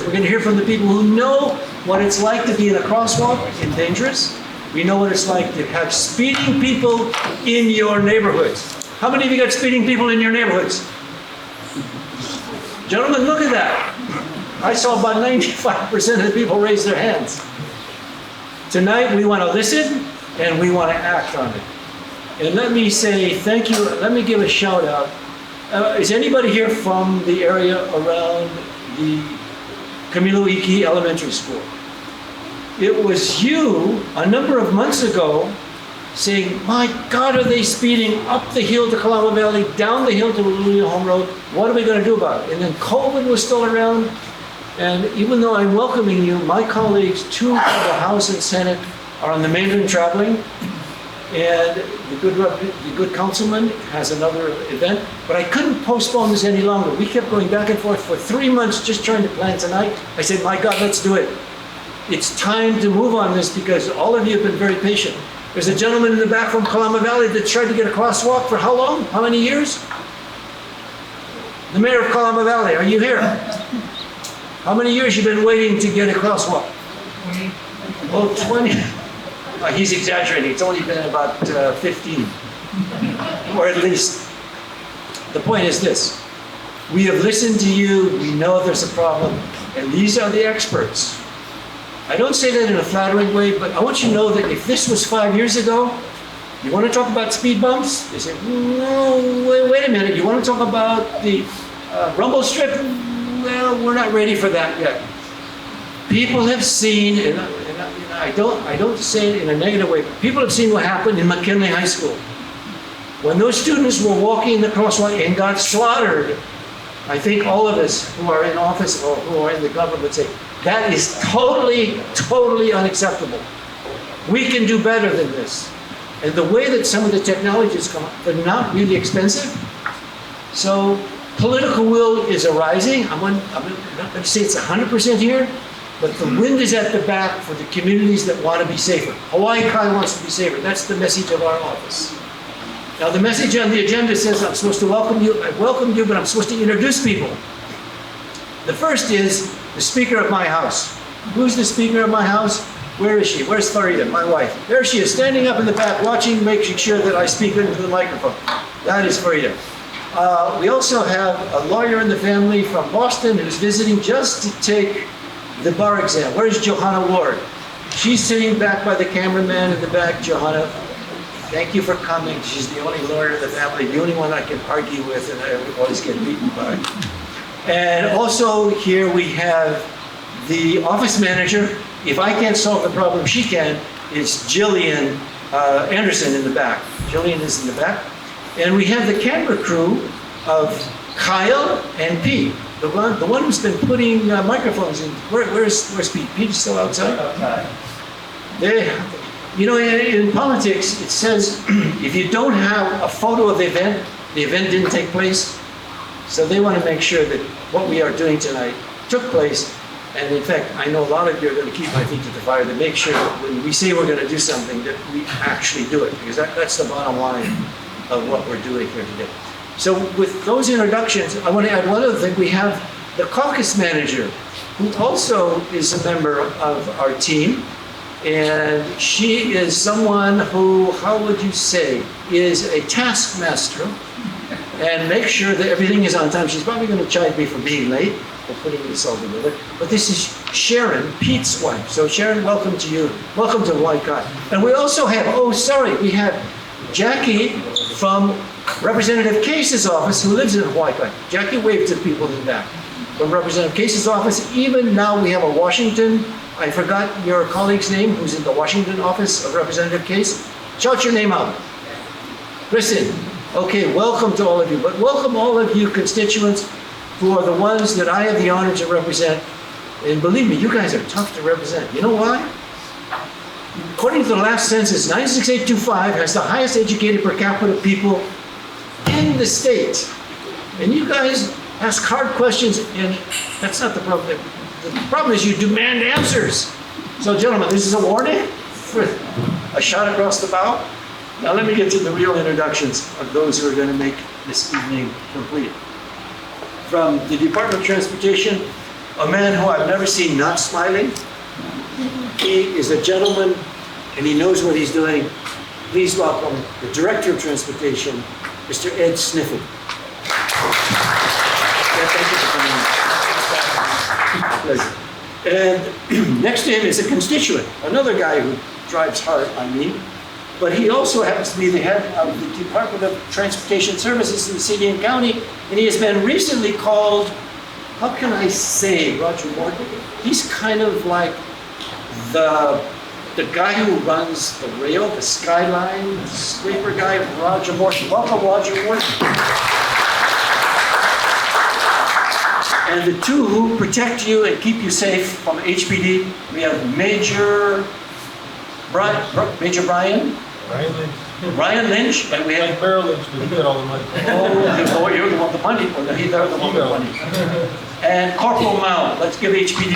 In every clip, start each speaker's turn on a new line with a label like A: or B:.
A: We're going to hear from the people who know what it's like to be in a crosswalk and dangerous. We know what it's like to have speeding people in your neighborhoods. How many of you got speeding people in your neighborhoods? Gentlemen, look at that. I saw about 95% of the people raise their hands. Tonight we want to listen and we want to act on it. And let me say thank you. Let me give a shout out. Is anybody here from the area around the Camilo Iki Elementary School? It was you a number of months ago saying, my God, are they speeding up the hill to Kalama Valley, down the hill to Luluia Home Road? What are we going to do about it? And then COVID was still around. And even though I'm welcoming you, my colleagues, two of the House and Senate, are on the mainland traveling. And the good councilman has another event, but I couldn't postpone this any longer. We kept going back and forth for 3 months just trying to plan tonight. I said, my God, let's do it. It's time to move on this because all of you have been very patient. There's a gentleman in the back from Kalama Valley that tried to get a crosswalk for how long? How many years? The mayor of Kalama Valley, are you here? How many years have you been waiting to get a crosswalk? 20. Oh, 20. He's exaggerating. It's only been about 15, or at least. The point is this. We have listened to you. We know there's a problem. And these are the experts. I don't say that in a flattering way, but I want you to know that if this was 5 years ago, you want to talk about speed bumps? They say, no, wait a minute. You want to talk about the rumble strip? Well, we're not ready for that yet. People have seen, and I don't say it in a negative way, but people have seen what happened in McKinley High School. When those students were walking the crosswalk and got slaughtered, I think all of us who are in office or who are in the government would say, that is totally, totally unacceptable. We can do better than this. And the way that some of the technologies come up, they're not really expensive. So political will is arising. I'm not going to say it's 100% here, but the wind is at the back for the communities that want to be safer. Hawaii Kai wants to be safer. That's the message of our office. Now the message on the agenda says I'm supposed to welcome you. I welcomed you, but I'm supposed to introduce people. The first is the Speaker of my house. Who's the Speaker of my house? Where is she? Where's Farida, my wife? There she is, standing up in the back, watching, making sure that I speak into the microphone. That is Farida. We also have a lawyer in the family from Boston who's visiting just to take the bar exam. Where's Johanna Ward? She's sitting back by the cameraman in the back. Johanna, thank you for coming. She's the only lawyer in the family, the only one I can argue with and I always get beaten by. And also here we have the office manager. If I can't solve the problem, she can. It's Jillian Anderson in the back. Jillian is in the back. And we have the camera crew of Kyle and Pete, the one who's been putting microphones in. Where's Pete? Pete's still outside? You know, in politics, it says if you don't have a photo of the event didn't take place. So they want to make sure that what we are doing tonight took place. And in fact, I know a lot of you are going to keep my feet to the fire to make sure that when we say we're going to do something, that we actually do it, because that's the bottom line of what we're doing here today. So with those introductions, I want to add one other thing. We have the caucus manager, who also is a member of our team. And she is someone who, how would you say, is a taskmaster and make sure that everything is on time. She's probably going to chide me for being late or putting this all together. But this is Sharon, Pete's wife. So Sharon, welcome to you. Welcome to Hawaii Kai. And we also have, we have Jackie from Representative Case's office who lives in Hawaii Kai. Jackie waved to people in the back. From Representative Case's office, even now we have a Washington, I forgot your colleague's name, who's in the Washington office of Representative Case. Shout your name out. Listen. Okay, welcome to all of you, but welcome all of you constituents who are the ones that I have the honor to represent. And believe me, you guys are tough to represent. You know why? According to the last census, 96825 has the highest educated per capita people in the state. And you guys ask hard questions, and that's not the problem. The problem is you demand answers. So gentlemen, this is a warning for a shot across the bow. Now let me get to the real introductions of those who are going to make this evening complete. From the Department of Transportation, a man who I've never seen not smiling. He is a gentleman and he knows what he's doing. Please welcome the Director of Transportation, Mr. Ed Sniffen. Thank you for coming. Pleasure. And next to him is a constituent, another guy who drives hard, but he also happens to be the head of the Department of Transportation Services in the city and county, and he has been recently called, how can I say, Roger Morton? He's kind of like the guy who runs the rail, the skyline, the scraper guy, Roger Morton. Welcome, Roger Morton. And the two who protect you and keep you safe from HPD, we have Major Brian Lynch, and we have
B: Barrel Lynch, but you get all the money.
A: Oh, you're the one with the money, or they're the one with the money. And Corporal Mao, let's give HPD.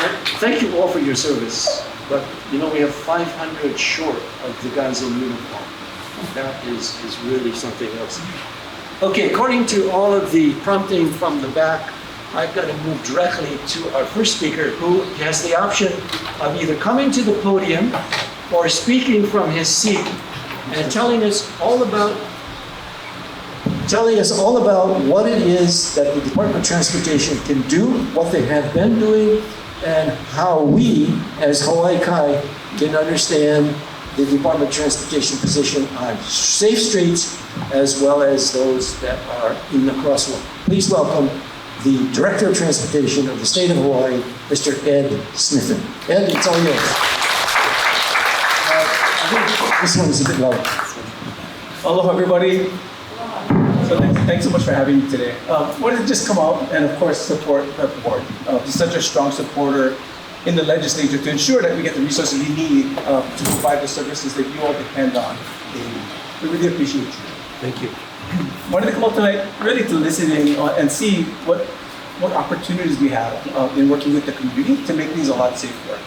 A: And thank you all for your service, but you know, we have 500 short of the guys in uniform. That is really something else. Okay, according to all of the prompting from the back, I've got to move directly to our first speaker, who has the option of either coming to the podium or speaking from his seat and telling us all about what it is that the Department of Transportation can do, what they have been doing, and how we, as Hawaii Kai, can understand the Department of Transportation position on safe streets as well as those that are in the crosswalk. Please welcome the Director of Transportation of the state of Hawaii, Mr. Ed Sniffen. Ed, it's all yours. I think this one is a bit low.
C: Aloha, everybody. So thanks so much for having me today. Wanted to just come out and, of course, support the board. He's such a strong supporter in the legislature to ensure that we get the resources we need to provide the services that you all depend on. We really appreciate you.
A: Thank you.
C: Wanted to come out tonight really to listen in and see what opportunities we have in working with the community to make things a lot safer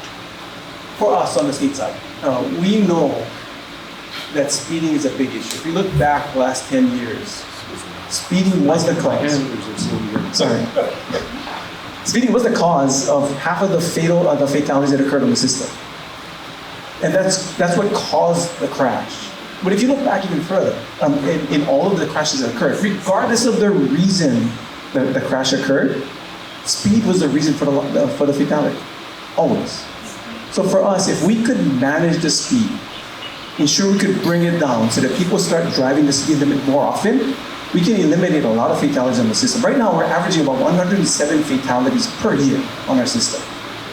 C: for us on the state side. We know that speeding is a big issue. If you look back the last 10 years, speeding was the cause. Speeding was the cause of half of the fatalities that occurred on the system. And that's what caused the crash. But if you look back even further, in all of the crashes that occurred, regardless of the reason the crash occurred, speed was the reason for the fatality, always. So for us, if we could manage the speed, ensure we could bring it down so that people start driving the speed limit more often, we can eliminate a lot of fatalities on the system. Right now, we're averaging about 107 fatalities per year on our system.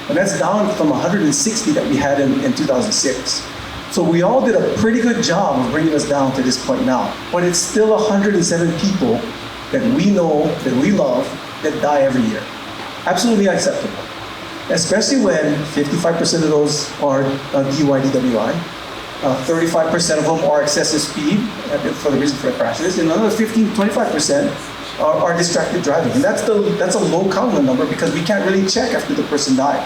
C: And that's down from 160 that we had in 2006. So we all did a pretty good job of bringing us down to this point now. But it's still 107 people that we know, that we love, that die every year. Absolutely unacceptable. Especially when 55% of those are DUI, DWI. 35% of them are excessive speed for the reason for the crashes, and another 25% are distracted driving. And that's a low count number because we can't really check after the person died.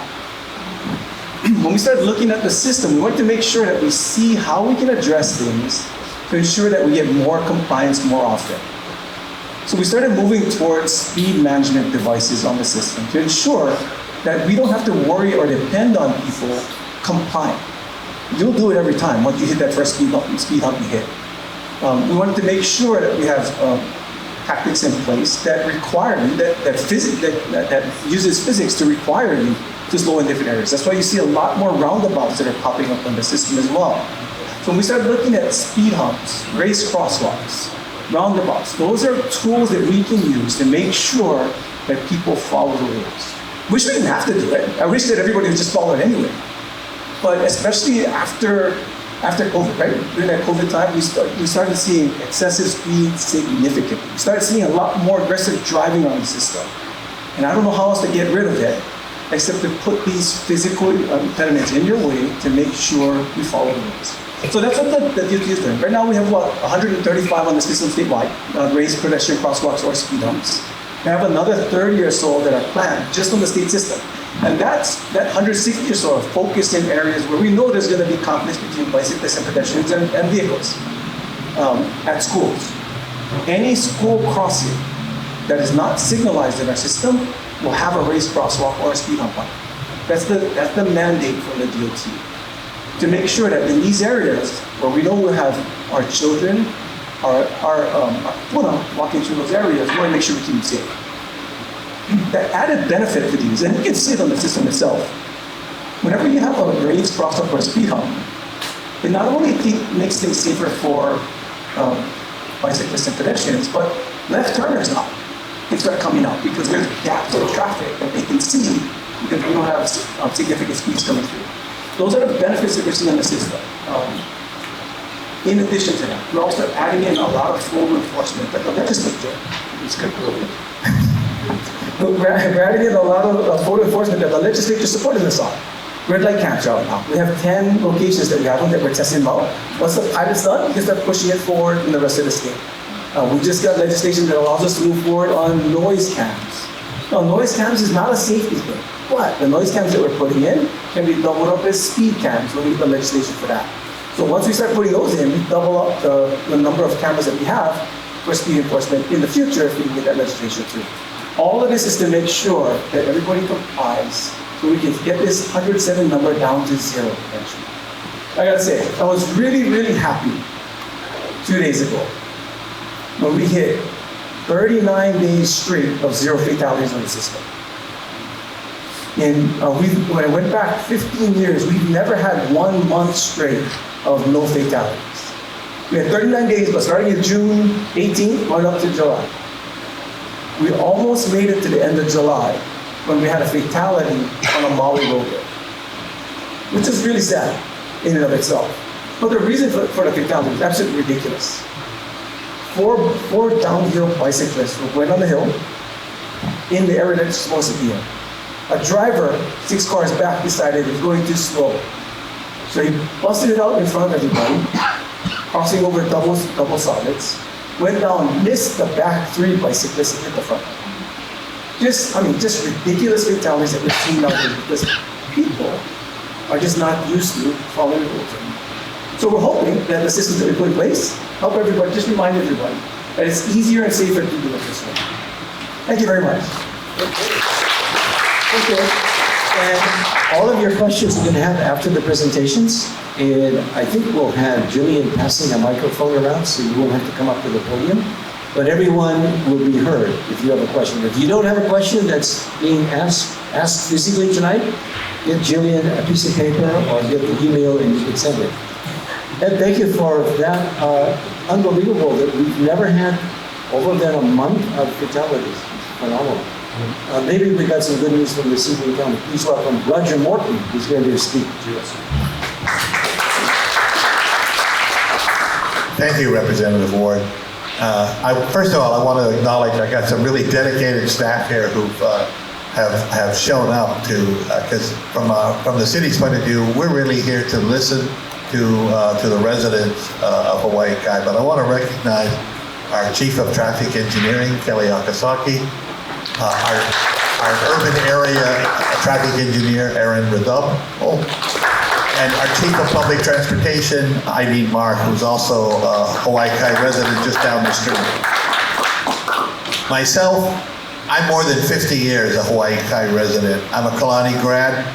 C: When we started looking at the system, we wanted to make sure that we see how we can address things to ensure that we get more compliance more often. So we started moving towards speed management devices on the system to ensure that we don't have to worry or depend on people complying. You'll do it every time once you hit that first speed hump you hit. We wanted to make sure that we have tactics in place that require you, that uses physics to require you to slow in different areas. That's why you see a lot more roundabouts that are popping up on the system as well. So when we started looking at speed humps, race crosswalks, roundabouts, those are tools that we can use to make sure that people follow the rules. Wish we didn't have to do it. I wish that everybody would just follow it anyway. But especially after COVID, right? During that COVID time, we started seeing excessive speed significantly. We started seeing a lot more aggressive driving on the system. And I don't know how else to get rid of it, except to put these physical impediments in your way to make sure we follow the rules. So that's what the DOT is doing. Right now we have, 135 on the system statewide, raised pedestrian crosswalks or speed humps. We have another 30 or so that are planned just on the state system. And that 160 or so are focused in areas where we know there's going to be conflicts between bicyclists and pedestrians and vehicles. At schools. Any school crossing that is not signalized in our system will have a raised crosswalk or a speed hump on it. That's the mandate from the DOT. To make sure that in these areas where we know we'll have our children, our walking through those areas, we want to make sure we keep them safe. The added benefit to these, and you can see it on the system itself, whenever you have a raised crosswalk or a speed hump, it not only makes things safer for bicyclists and pedestrians, but left turners now can start coming out because there's gaps in traffic that they can see because we don't have significant speeds coming through. Those are the benefits that we're seeing in the system. In addition to that, we're also adding in a lot of full enforcement that the legislature is controlling. We're adding in a lot of full enforcement that the legislature supported us on. Red light camps out now. We have 10 locations that we have that we're testing out. Once the pilot's done, we can start pushing it forward in the rest of the state. We just got legislation that allows us to move forward on noise cams. Now, noise cams is not a safety thing, but the noise cams that we're putting in can be doubled up as speed cams when we get the legislation for that. So once we start putting those in, we double up the number of cameras that we have for speed enforcement in the future if we can get that legislation through. All of this is to make sure that everybody complies so we can get this 107 number down to 0 eventually. I gotta say, I was really, really happy 2 days ago when we hit 39 days straight of 0 fatalities on the system. And when I went back 15 years, we've never had 1 month straight of no fatalities. We had 39 days, but starting in June 18th, going up to July. We almost made it to the end of July when we had a fatality on a Maui roadway, which is really sad in and of itself. But the reason for the fatality is absolutely ridiculous. Four downhill bicyclists went on the hill in the area that it's supposed to be in. A driver, 6 cars back, decided he was going too slow. So he busted it out in front of everybody, crossing over double solids, went down, missed the back 3 bicyclists and hit the front. Just ridiculous fatalities that we're seeing out there because people are just not used to following the rules. So we're hoping that the systems that we put in place help everybody, just remind everybody that it's easier and safer to do it this way. Thank you very much.
A: Okay. And all of your questions we're going to have after the presentations. And I think we'll have Jillian passing a microphone around so you won't have to come up to the podium. But everyone will be heard if you have a question. If you don't have a question that's being asked physically tonight, get Jillian a piece of paper or get the email and you can send it. And thank you for that. Unbelievable that we've never had over than a month of fatalities. It's phenomenal. Maybe we got some good news from the Seafood County. Please welcome Roger Morton, who's going to speak to us.
B: Thank you, Representative Ward. First of all, I want to acknowledge I got some really dedicated staff here who have shown up to, because from the city's point of view, we're really here to listen to the residents of Hawaii Kai. But I want to recognize our Chief of Traffic Engineering, Kelly Akasaki, our urban area traffic engineer, Aaron Redub, and our Chief of Public Transportation, Eileen Mark, who's also a Hawaii Kai resident just down the street. Myself, I'm more than 50 years a Hawaii Kai resident. I'm a Kalani grad.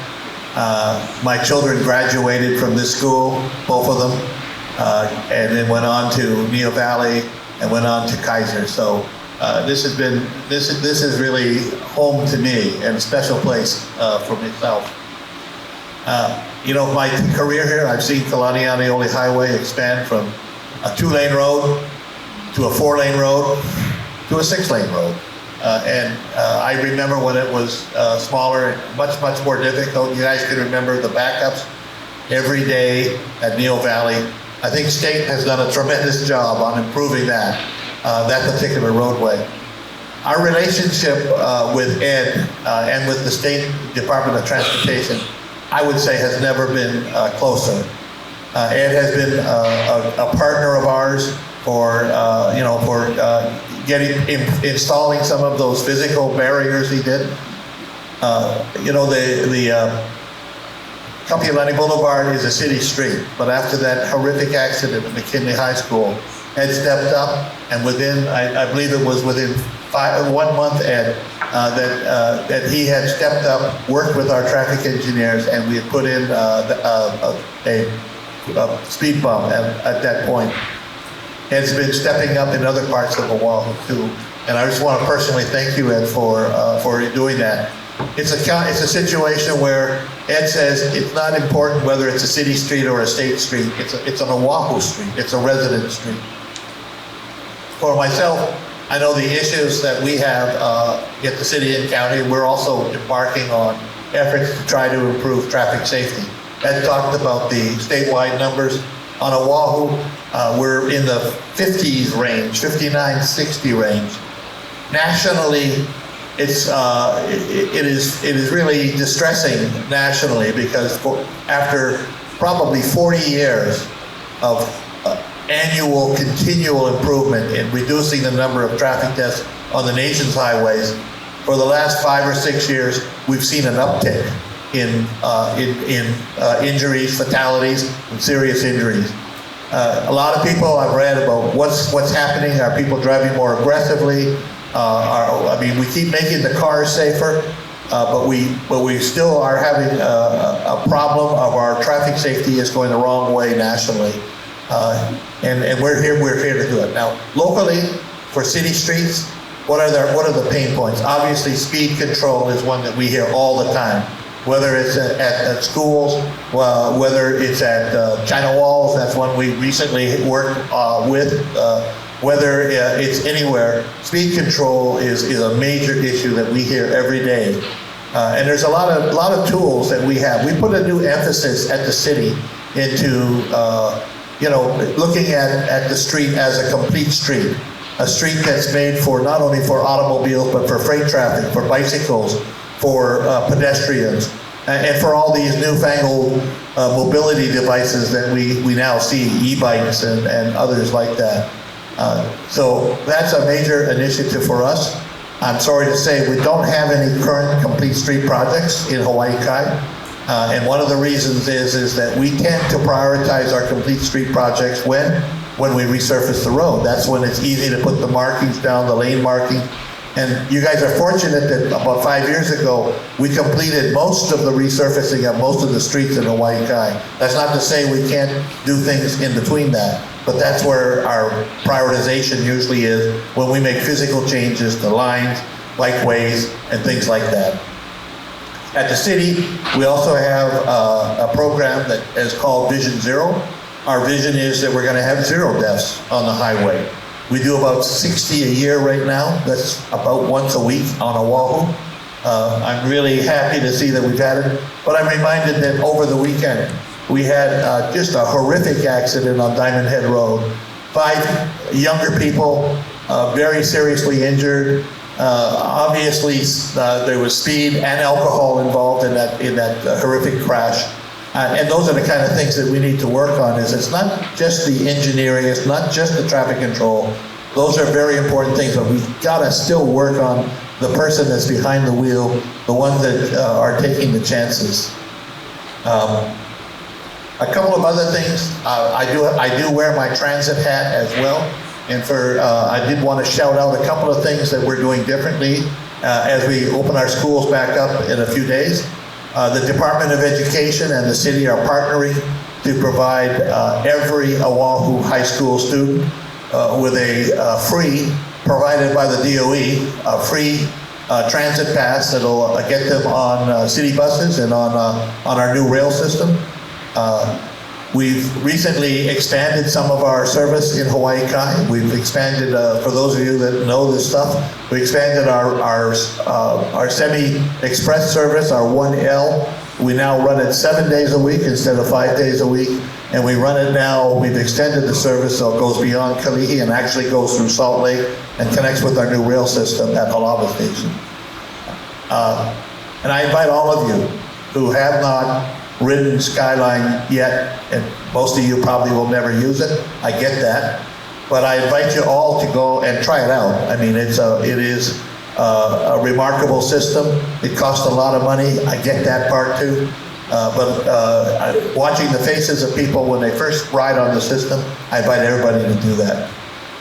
B: My children graduated from this school, both of them, and then went on to Neo Valley and went on to Kaiser. So this is really home to me and a special place for myself. My career here, I've seen Kalaniʻi Highway expand from a 2-lane road to a 4-lane road to a 6-lane road. I remember when it was smaller, much more difficult. You guys can remember the backups every day at Neo Valley. I think state has done a tremendous job on improving that particular roadway. Our relationship with Ed and with the State Department of Transportation, I would say, has never been closer. Ed has been a partner of ours for installing some of those physical barriers he did. The Kapiolani Boulevard is a city street, but after that horrific accident at McKinley High School, had stepped up, and within, I believe it was within 1 month, Ed, that he had stepped up, worked with our traffic engineers, and we had put in a speed bump at that point. Ed's been stepping up in other parts of Oahu too, and I just want to personally thank you, Ed, for doing that. It's a situation where Ed says it's not important whether it's a city street or a state street. It's an Oahu street. It's a resident street. For myself, I know the issues that we have at the city and county. We're also embarking on efforts to try to improve traffic safety. Ed talked about the statewide numbers. On Oahu, we're in the 50s range, 59, 60 range. Nationally, it is really distressing nationally, because after probably 40 years of annual continual improvement in reducing the number of traffic deaths on the nation's highways, for the last 5 or 6 years, we've seen an uptick in injuries, fatalities, and serious injuries. A lot of people I've read about what's happening. Are people driving more aggressively? We keep making the cars safer, but we still are having a problem of our traffic safety is going the wrong way nationally, and we're here to do it. Now, locally, for city streets, what are the pain points? Obviously, speed control is one that we hear all the time. Whether it's at schools, whether it's at China Walls, that's one we recently worked with. Whether it's anywhere, speed control is a major issue that we hear every day. And there's a lot of tools that we have. We put a new emphasis at the city into looking at the street as a complete street, a street that's made for not only for automobiles but for freight traffic, for bicycles, for pedestrians, and for all these newfangled mobility devices that we now see, e-bikes and others like that. So that's a major initiative for us. I'm sorry to say we don't have any current complete street projects in Hawaii Kai. And one of the reasons is that we tend to prioritize our complete street projects when we resurface the road. That's when it's easy to put the markings down, the lane marking. And you guys are fortunate that about 5 years ago, we completed most of the resurfacing of most of the streets in Hawaii Kai. That's not to say we can't do things in between that, but that's where our prioritization usually is when we make physical changes to lines, bikeways, and things like that. At the city, we also have a program that is called Vision Zero. Our vision is that we're going to have 0 deaths on the highway. We do about 60 a year right now. That's about once a week on Oahu. I'm really happy to see that we've had it, but I'm reminded that over the weekend, we had just a horrific accident on Diamond Head Road. 5 younger people very seriously injured. Obviously, there was speed and alcohol involved in that horrific crash. And those are the kind of things that we need to work on. It's not just the engineering, it's not just the traffic control. Those are very important things, but we've got to still work on the person that's behind the wheel, the ones that are taking the chances. A couple of other things. I do wear my transit hat as well, and I did want to shout out a couple of things that we're doing differently as we open our schools back up in a few days. The Department of Education and the city are partnering to provide every Oahu high school student with a free, provided by the DOE, a free transit pass that'll get them on city buses and on our new rail system. We've recently expanded some of our service in Hawaii Kai. We've expanded, for those of you that know this stuff, we expanded our semi-express service, our 1L. We now run it 7 days a week instead of 5 days a week. And we run it now, we've extended the service so it goes beyond Kalihi and actually goes through Salt Lake and connects with our new rail system at Halawa Station. And I invite all of you who have not ridden Skyline yet, and most of you probably will never use it. I get that, but I invite you all to go and try it out. I mean, it is a remarkable system. It costs a lot of money. I get that part too. But watching the faces of people when they first ride on the system, I invite everybody to do that.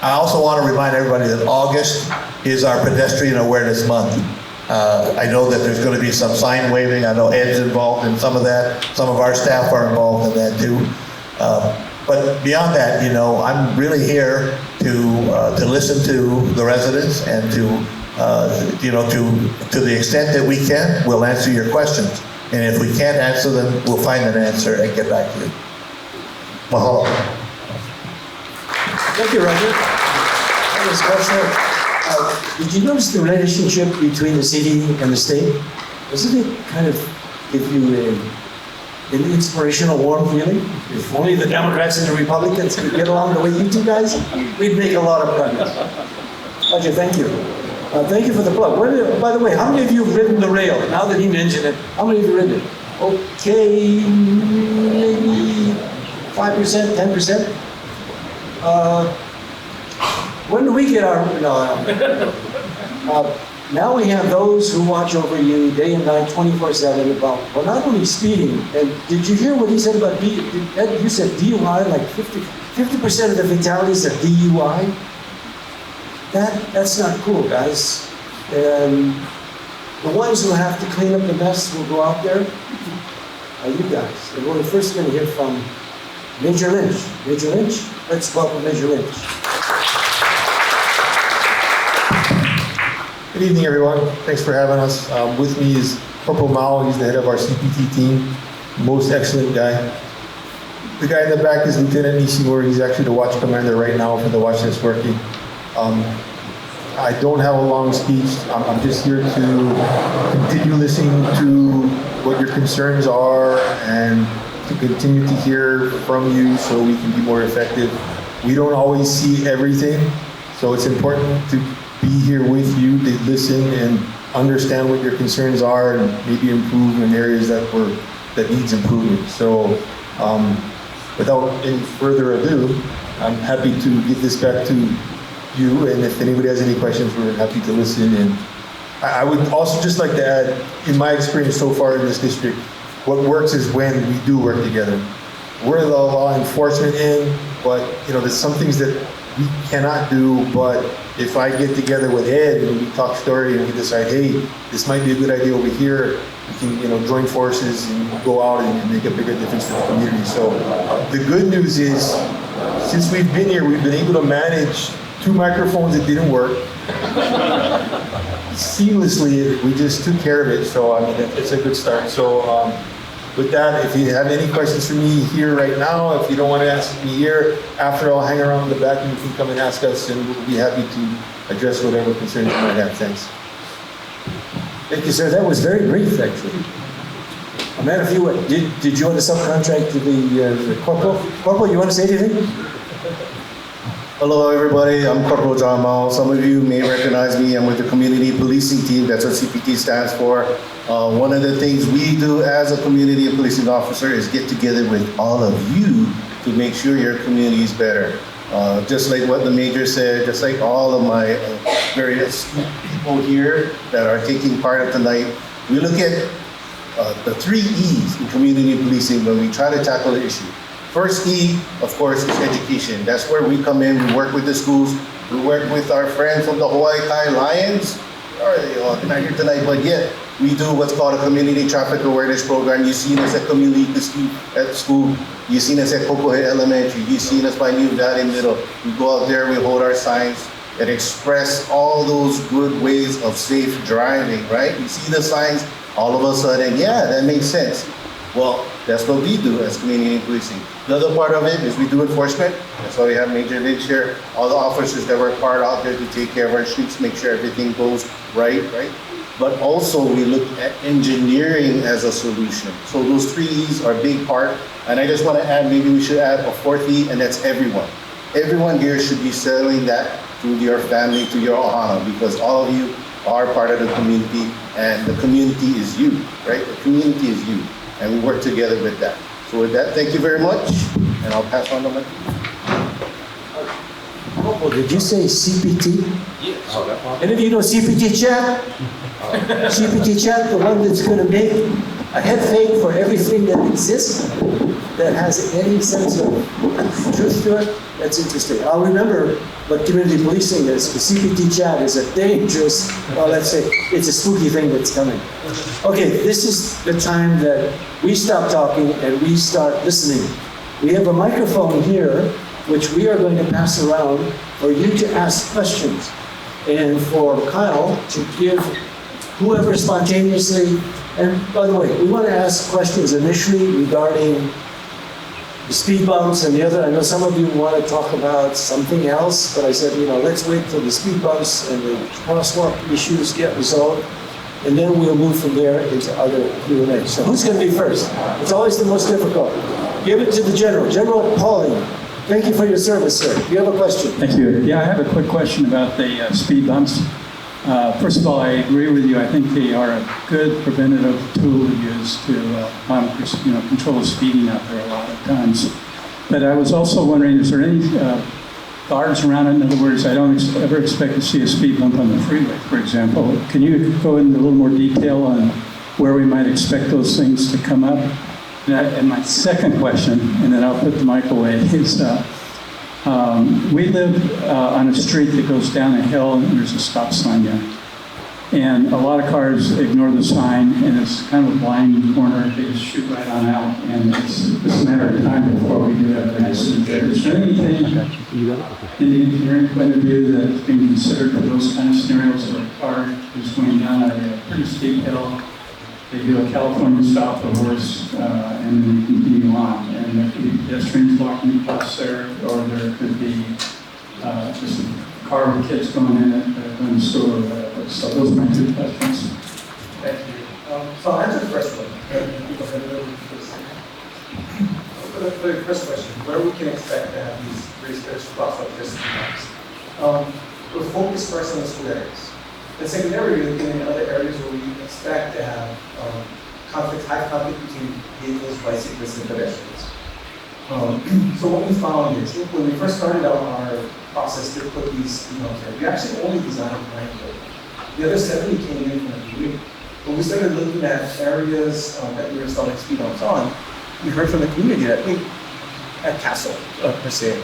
B: I also want to remind everybody that August is our Pedestrian Awareness Month. I know that there's going to be some sign waving. I know Ed's involved in some of that. Some of our staff are involved in that too. But beyond that, I'm really here to listen to the residents and to the extent that we can, we'll answer your questions. And if we can't answer them, we'll find an answer and get back to you. Mahalo.
A: Thank you, Roger. That was special. Did you notice the relationship between the city and the state? Doesn't it kind of give you an inspirational, warm feeling? If only the Democrats and the Republicans could get along the way you two guys, we'd make a lot of progress. Roger, thank you. Thank you for the plug. By the way, how many of you have ridden the rail? Now that he mentioned it, how many of you have ridden it? Okay, maybe 5%, 10%? When do we get our, now we have those who watch over you day and night, 24/7 about, well, not only speeding, and did you hear what he said about, Ed, you said DUI, like 50% of the fatalities are DUI? That's not cool, guys. And the ones who have to clean up the mess will go out there are you guys. And we're first going to hear from Major Lynch. Major Lynch, let's welcome Major Lynch.
D: Good evening, everyone. Thanks for having us. With me is Corporal Mao. He's the head of our CPT team. Most excellent guy. The guy in the back is Lieutenant Nishimura. He's actually the watch commander right now for the watch that's working. I don't have a long speech. I'm just here to continue listening to what your concerns are and to continue to hear from you so we can be more effective. We don't always see everything, so it's important to be here with you to listen and understand what your concerns are and maybe improve in areas that needs improvement. So without any further ado, I'm happy to give this back to you, and if anybody has any questions, we're happy to listen. And I would also just like to add, in my experience so far in this district, what works is when we do work together. We're the law enforcement end, but there's some things that we cannot do, but if I get together with Ed and we talk story and we decide, hey, this might be a good idea over here, we can join forces and go out and make a bigger difference for the community. So the good news is, since we've been here, we've been able to manage 2 microphones that didn't work seamlessly. We just took care of it, so I mean it's a good start. So with that, if you have any questions for me here right now, if you don't want to ask me here, after I'll hang around in the back and you can come and ask us, and we'll be happy to address whatever concerns you might have. Thanks.
A: Thank you, sir. That was very brief, actually. A matter of you, did you want to subcontract to the Corporal? Corporal, you want to say anything?
E: Hello everybody, I'm Corporal John Mao. Some of you may recognize me. I'm with the community policing team. That's what CPT stands for. One of the things we do as a community policing officer is get together with all of you to make sure your community is better. Just like what the Major said, just like all of my various people here that are taking part of tonight, we look at the 3 E's in community policing when we try to tackle the issue. First E, of course, is education. That's where we come in. We work with the schools. We work with our friends from the Hawaii Kai Lions. They're not here tonight, but yet we do what's called a community traffic awareness program. You've seen us at community at school. You've seen us at Kokohe Elementary. You've seen us by New Valley Middle. We go out there, we hold our signs and express all those good ways of safe driving, right? You see the signs, all of a sudden, yeah, that makes sense. Well, that's what we do as community policing. The other part of it is we do enforcement. That's why we have Major Lynch here. All the officers that work hard out there to take care of our streets, make sure everything goes right? But also we look at engineering as a solution. So those 3 E's are a big part. And I just want to add, maybe we should add a 4th E, and that's everyone. Everyone here should be selling that to your family, to your ohana, because all of you are part of the community, and the community is you, right? The community is you. And we work together with that. So with that, thank you very much, and I'll pass on the mic.
A: Corporal, did you say CPT? Yes. Any of you know CPT chat? CPT chat, the one that's going to make a head fake for everything that exists, that has any sense of
F: truth to it, that's interesting. I'll remember what community policing is. The CPT chat is a dangerous, well, let's say, it's a spooky thing that's coming. Okay, this is the time that we stop talking and we start listening. We have a microphone here, which we are going to pass around for you to ask questions. And for Kyle to give whoever spontaneously, and by the way, we want to ask questions initially regarding the speed bumps and the other. I know some of you want to talk about something else, but I said, let's wait till the speed bumps and the crosswalk issues get resolved, and then we'll move from there into other Q&A. So who's going to be first? It's always the most difficult. Give it to the General. General Pauling. Thank you for your service, sir. Do you have a question?
G: Thank you. Yeah, I have a quick question about the speed bumps. First of all, I agree with you. I think they are a good preventative tool to use to monitor, control speeding out there a lot of times. But I was also wondering, is there any guards around it? In other words, I don't ever expect to see a speed bump on the freeway, for example. Can you go into a little more detail on where we might expect those things to come up? And my second question, and then I'll put the mic away, is we live on a street that goes down a hill and there's a stop sign there. And a lot of cars ignore the sign and it's kind of a blind corner. They just shoot right on out. And it's a matter of time before we do have an accident there. Is there anything in the engineering point of view that's being considered for those kind of scenarios where a car is going down a pretty steep hill? They do a California stop, of course, and then you continue on. And there could be pedestrians walking across there, or there could be just a car with kids going in it, going to the store or whatever. So those are my two questions.
H: Thank you. So I'll answer the first one. For the first question, where we can expect to have these race crosswalk distance times. We're focused first on the school areas. And secondarily, we're looking in other areas where we expect to have high conflict between vehicles, bicyclists, and pedestrians. So what we found is, when we first started out our process to put these speed bumps there, we actually only designed 9 of them. The other 70 came in from the community. When we started looking at areas that we were installing speed bumps on, we heard from the community that at Castle, per se,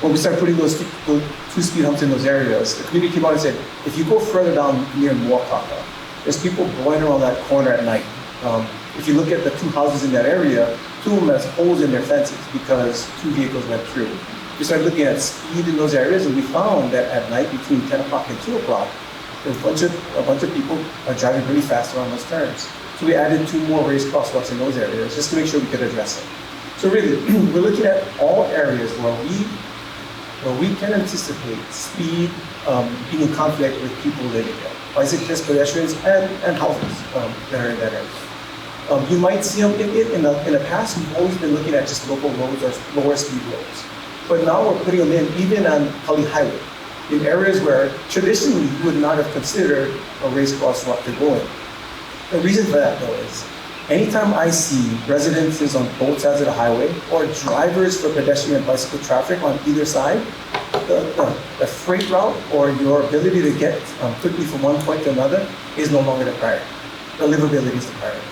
H: when we started putting those 2 speed humps in those areas, the community came out and said, if you go further down near Moakaka, there's people going around that corner at night. If you look at the 2 houses in that area, 2 of them has holes in their fences because 2 vehicles went through. We started looking at speed in those areas, and we found that at night between 10 o'clock and 2 o'clock, a bunch of people are driving really fast around those turns. So we added 2 more raised crosswalks in those areas just to make sure we could address it. So really, we're looking at all areas where we can anticipate speed being in conflict with people living there, bicyclists, pedestrians, and houses that are in that area. You might see them in the past. We've always been looking at just local roads or lower speed roads, but now we're putting them in even on Kali Highway, in areas where traditionally you would not have considered a raised crosswalk to go in. The reason for that, though, is anytime I see residences on both sides of the highway or drivers for pedestrian and bicycle traffic on either side, the freight route or your ability to get quickly from one point to another is no longer the priority. The livability is the priority.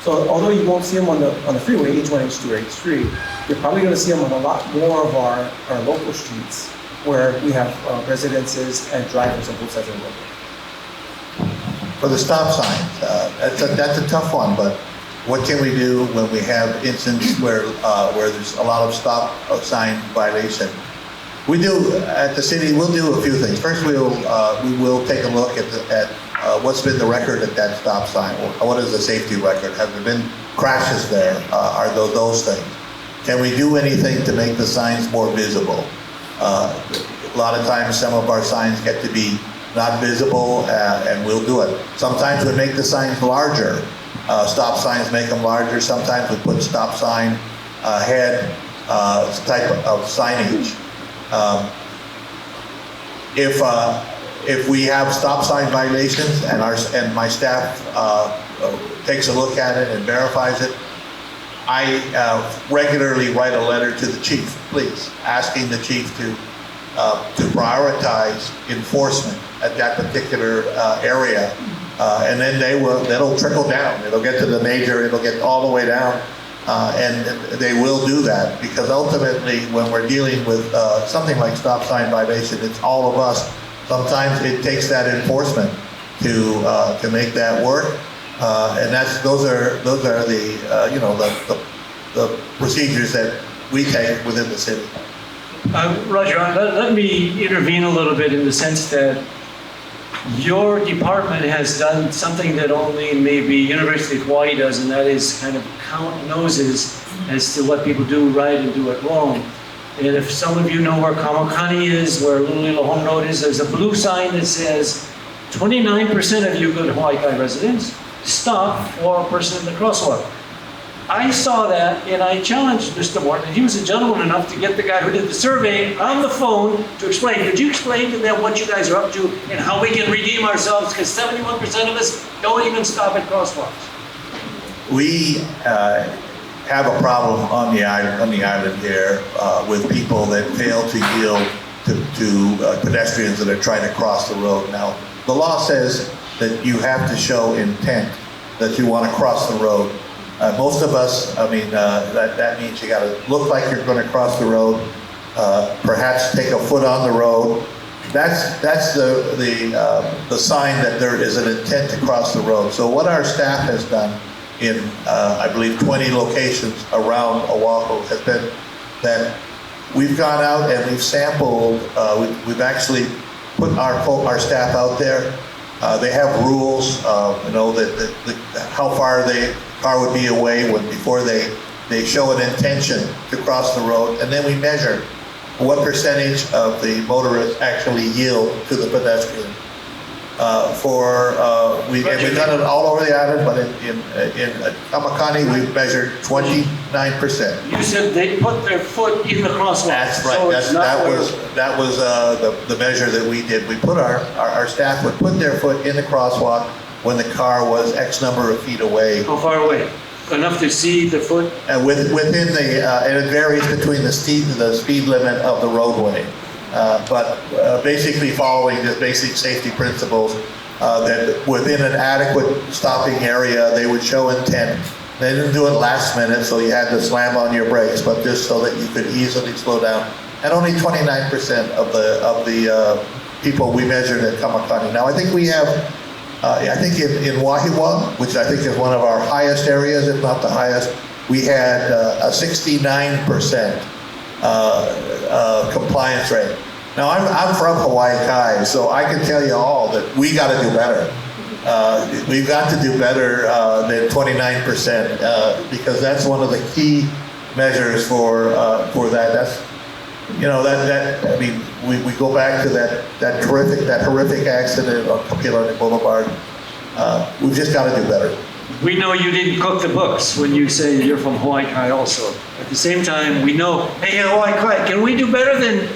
H: So although you won't see them on the freeway, H1, H2, or H3, you're probably going to see them on a lot more of our local streets where we have residences and drivers on both sides of the road.
B: For the stop signs, that's a tough one, but what can we do when we have instances where there's a lot of stop sign violation? We do, at the city, we'll do a few things. First, we will take a look at what's been the record at that stop sign. What is the safety record? Have there been crashes there? Are those things? Can we do anything to make the signs more visible? A lot of times, some of our signs get to be not visible, and we'll do it. Sometimes we make the signs larger. Stop signs, make them larger. Sometimes we put stop sign head type of signage. If we have stop sign violations and my staff takes a look at it and verifies it, I regularly write a letter to the chief, please, asking the chief to prioritize enforcement at that particular area, and then that'll trickle down. It'll get to the major. It'll get all the way down And they will do that because ultimately when we're dealing with something like stop sign violation, it's all of us. Sometimes it takes that enforcement to make that work. And those are the, you know, the procedures that we take within the city.
A: Roger, let me intervene a little bit in the sense that your department has done something that only maybe University of Hawaii does, and that is kind of count noses as to what people do right and do it wrong. And if some of you know where Kamakani is, where Little Home Road is, there's a blue sign that says 29% of you good Hawaii Kai residents stop for a person in the crosswalk. I saw that and I challenged Mr. Morton, and he was a gentleman enough to get the guy who did the survey on the phone to explain. Could you explain to them what you guys are up to and how we can redeem ourselves? Because 71% of us don't even stop at crosswalks.
B: We have a problem on the island here with people that fail to yield to pedestrians that are trying to cross the road. Now, the law says that you have to show intent that you want to cross the road. Most of us, I mean, that means you got to look like you're going to cross the road, perhaps take a foot on the road. That's the sign that there is an intent to cross the road. So what our staff has done in, I believe, 20 locations around Oahu has been that we've gone out and we've sampled, we've actually put our staff out there. They have rules, you know, that how far the car would be away before they show an intention to cross the road, and then we measure what percentage of the motorists actually yield to the pedestrian. We've done it all over the island, but in Kamakani we've measured 29%.
A: You said they put their foot in the crosswalk.
B: That's right.
A: So
B: that was the measure that we did. We put our staff would put their foot in the crosswalk when the car was X number of feet away.
A: How far away? Enough to see the foot?
B: Within and it varies between the speed limit of the roadway. But basically following the basic safety principles, that within an adequate stopping area, they would show intent. They didn't do it last minute, so you had to slam on your brakes, but just so that you could easily slow down. And only 29% of the people we measured at Kamakani. Now I think we have, I think in Wahiawa, which I think is one of our highest areas, if not the highest, we had a 69% compliance rate. Now I'm from Hawaii Kai, so I can tell you all that we got to do better. We've got to do better than 29% because that's one of the key measures for that. That's, you know, that I mean, we go back to that horrific accident on Kapilani Boulevard. We've just got to do better.
A: We know you didn't cook the books when you say you're from Hawaii Kai also. At the same time, we know, hey, Hawaii Kai, can we do better than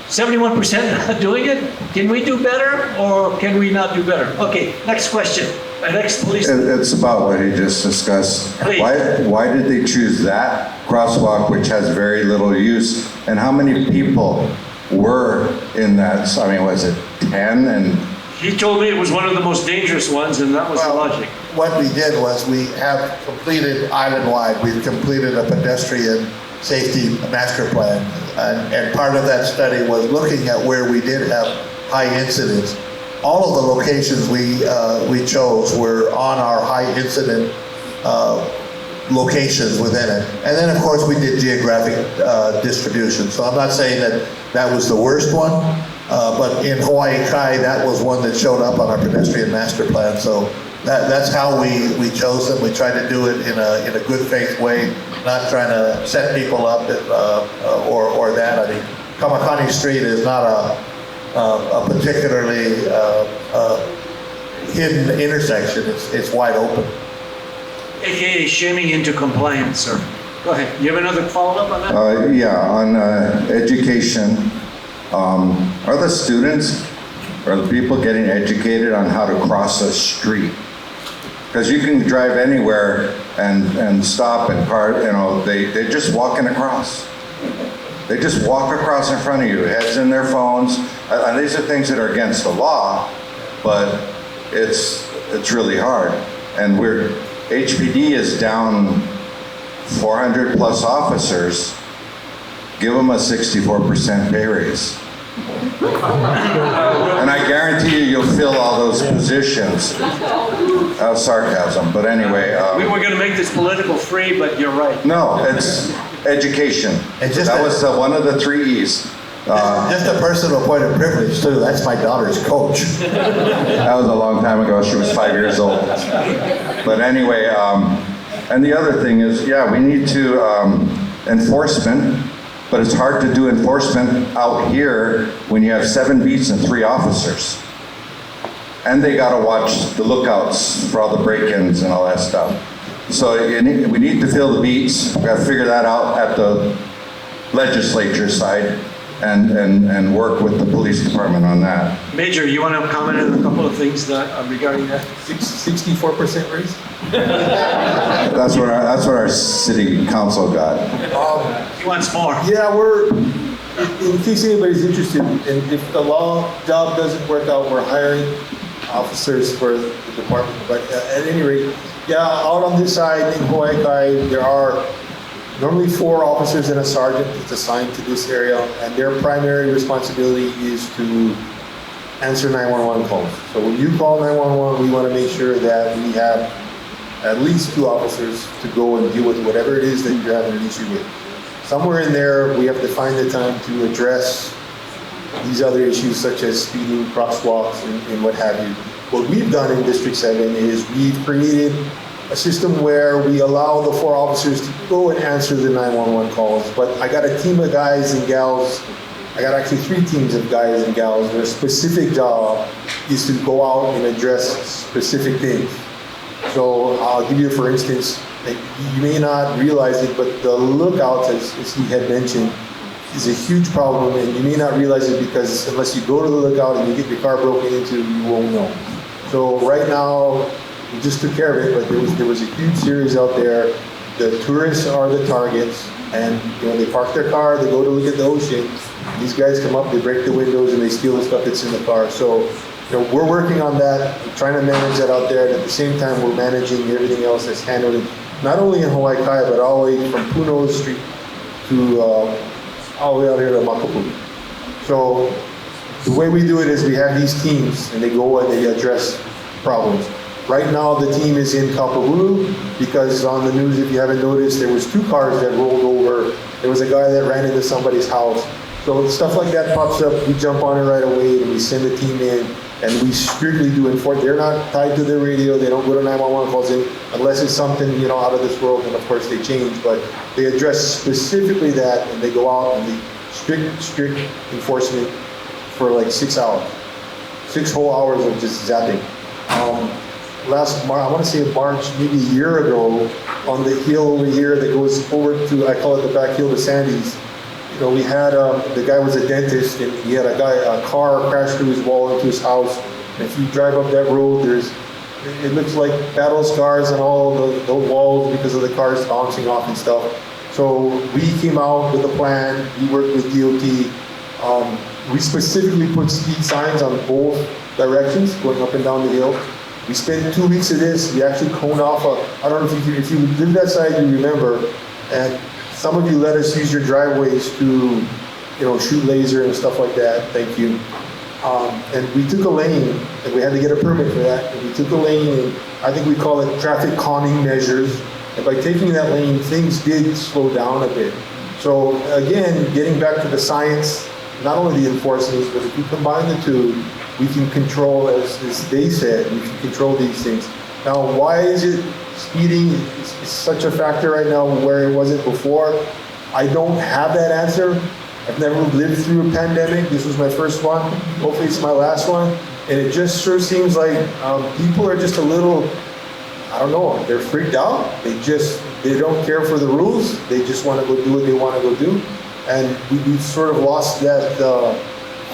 A: 71% not doing it? Can we do better or can we not do better? Okay, next question. Next police.
I: It's about what he just discussed.
A: Please.
I: Why did they choose that crosswalk, which has very little use? And how many people were in that? I mean, was it 10? And
A: He told me it was one of the most dangerous ones, and that was the logic.
B: What we did was we have completed island-wide, we've completed a pedestrian safety master plan. And part of that study was looking at where we did have high incidents. All of the locations we chose were on our high incident locations within it. And then of course we did geographic distribution. So I'm not saying that was the worst one, but in Hawaii Kai, that was one that showed up on our pedestrian master plan. So that's how we chose them. We tried to do it in a good faith way, not trying to set people up or that. I mean, Kamakani Street is not a particularly hidden intersection. It's wide open.
A: AKA shaming into compliance, sir. Go ahead. You have another follow-up on that?
I: yeah, on education, are the students or the people getting educated on how to cross a street? Because you can drive anywhere and stop and park, you know, they're just walking across. They just walk across in front of you, heads in their phones. And these are things that are against the law, but it's really hard. And HPD is down 400 plus officers, give them a 64% pay raise. And I guarantee you'll fill all those positions. Sarcasm, but anyway.
A: We were gonna make this political free, but you're right.
I: No, it's education.
B: And just
I: That
B: that-
I: was one of the 3 E's.
B: Just a personal point of privilege too, that's my daughter's coach.
I: That was a long time ago. She was 5 years old. But anyway, and the other thing is, yeah, we need to enforcement, but it's hard to do enforcement out here when you have 7 beats and 3 officers. And they gotta watch the lookouts for all the break-ins and all that stuff. So we need to fill the beats. We gotta figure that out at the legislature side and work with the police department on that.
A: Major, you wanna comment on a couple of things that, regarding that?
D: 64% raise?
I: That's what our city council got.
A: He wants more.
D: Yeah, in case anybody's interested, and if the law job doesn't work out, we're hiring officers for the department. But at any rate, yeah, out on this side in Hawaii, there are normally 4 officers and a sergeant that's assigned to this area, and their primary responsibility is to answer 911 calls. So when you call 911, we want to make sure that we have at least 2 officers to go and deal with whatever it is that you're having an issue with. Somewhere in there, we have to find the time to address these other issues such as speeding, crosswalks, and what have you. What we've done in District 7 is we've created a system where we allow the 4 officers to go and answer the 911 calls. But I got a team of guys and gals, I got actually 3 teams of guys and gals. Their specific job is to go out and address specific things. So I'll give you, for instance, you may not realize it, but the lookouts, as he had mentioned, is a huge problem, and you may not realize it because unless you go to the lookout and you get your car broken into, you won't know. So right now, we just took care of it, but there was a huge series out there. The tourists are the targets, and they park their car, they go to look at the ocean. These guys come up, they break the windows, and they steal the stuff that's in the car. So we're working on that, we're trying to manage that out there, and at the same time, we're managing everything else that's handled, not only in Hawaii Kai, but all the way from Puno Street to all the way out here to Makapu'u. So the way we do it is we have these teams, and they go and they address problems. Right now, the team is in Kapahulu because on the news, if you haven't noticed, there was 2 cars that rolled over. There was a guy that ran into somebody's house. So stuff like that pops up, we jump on it right away, and we send the team in, and we strictly do enforce. They're not tied to their radio. They don't go to 911 calls in unless it's something out of this world, and of course they change. But they address specifically that, and they go out and they strict enforcement for like 6 hours, 6 whole hours of just zapping. Last March, I want to say March, maybe a year ago, on the hill over here that goes over to, I call it the back hill to Sandy's. We had the guy was a dentist, and he had a car crashed through his wall into his house. And if you drive up that road, it looks like battle scars on all the walls because of the cars bouncing off and stuff. So we came out with a plan. We worked with DOT. We specifically put speed signs on both directions, going up and down the hill. We spent 2 weeks of this. We actually coned off I don't know if you live that side, you remember. And some of you let us use your driveways to, shoot laser and stuff like that. Thank you. And we took a lane, and we had to get a permit for that. And we took a lane, and I think we call it traffic calming measures. And by taking that lane, things did slow down a bit. So again, getting back to the science, not only the enforcement, but if you combine the 2, we can control, as they said, we can control these things. Now, why is it speeding is such a factor right now where it wasn't before? I don't have that answer. I've never lived through a pandemic. This was my first one. Hopefully it's my last one. And it just sure seems like people are just a little, I don't know, they're freaked out. They don't care for the rules. They just want to go do what they want to go do. And we've sort of lost that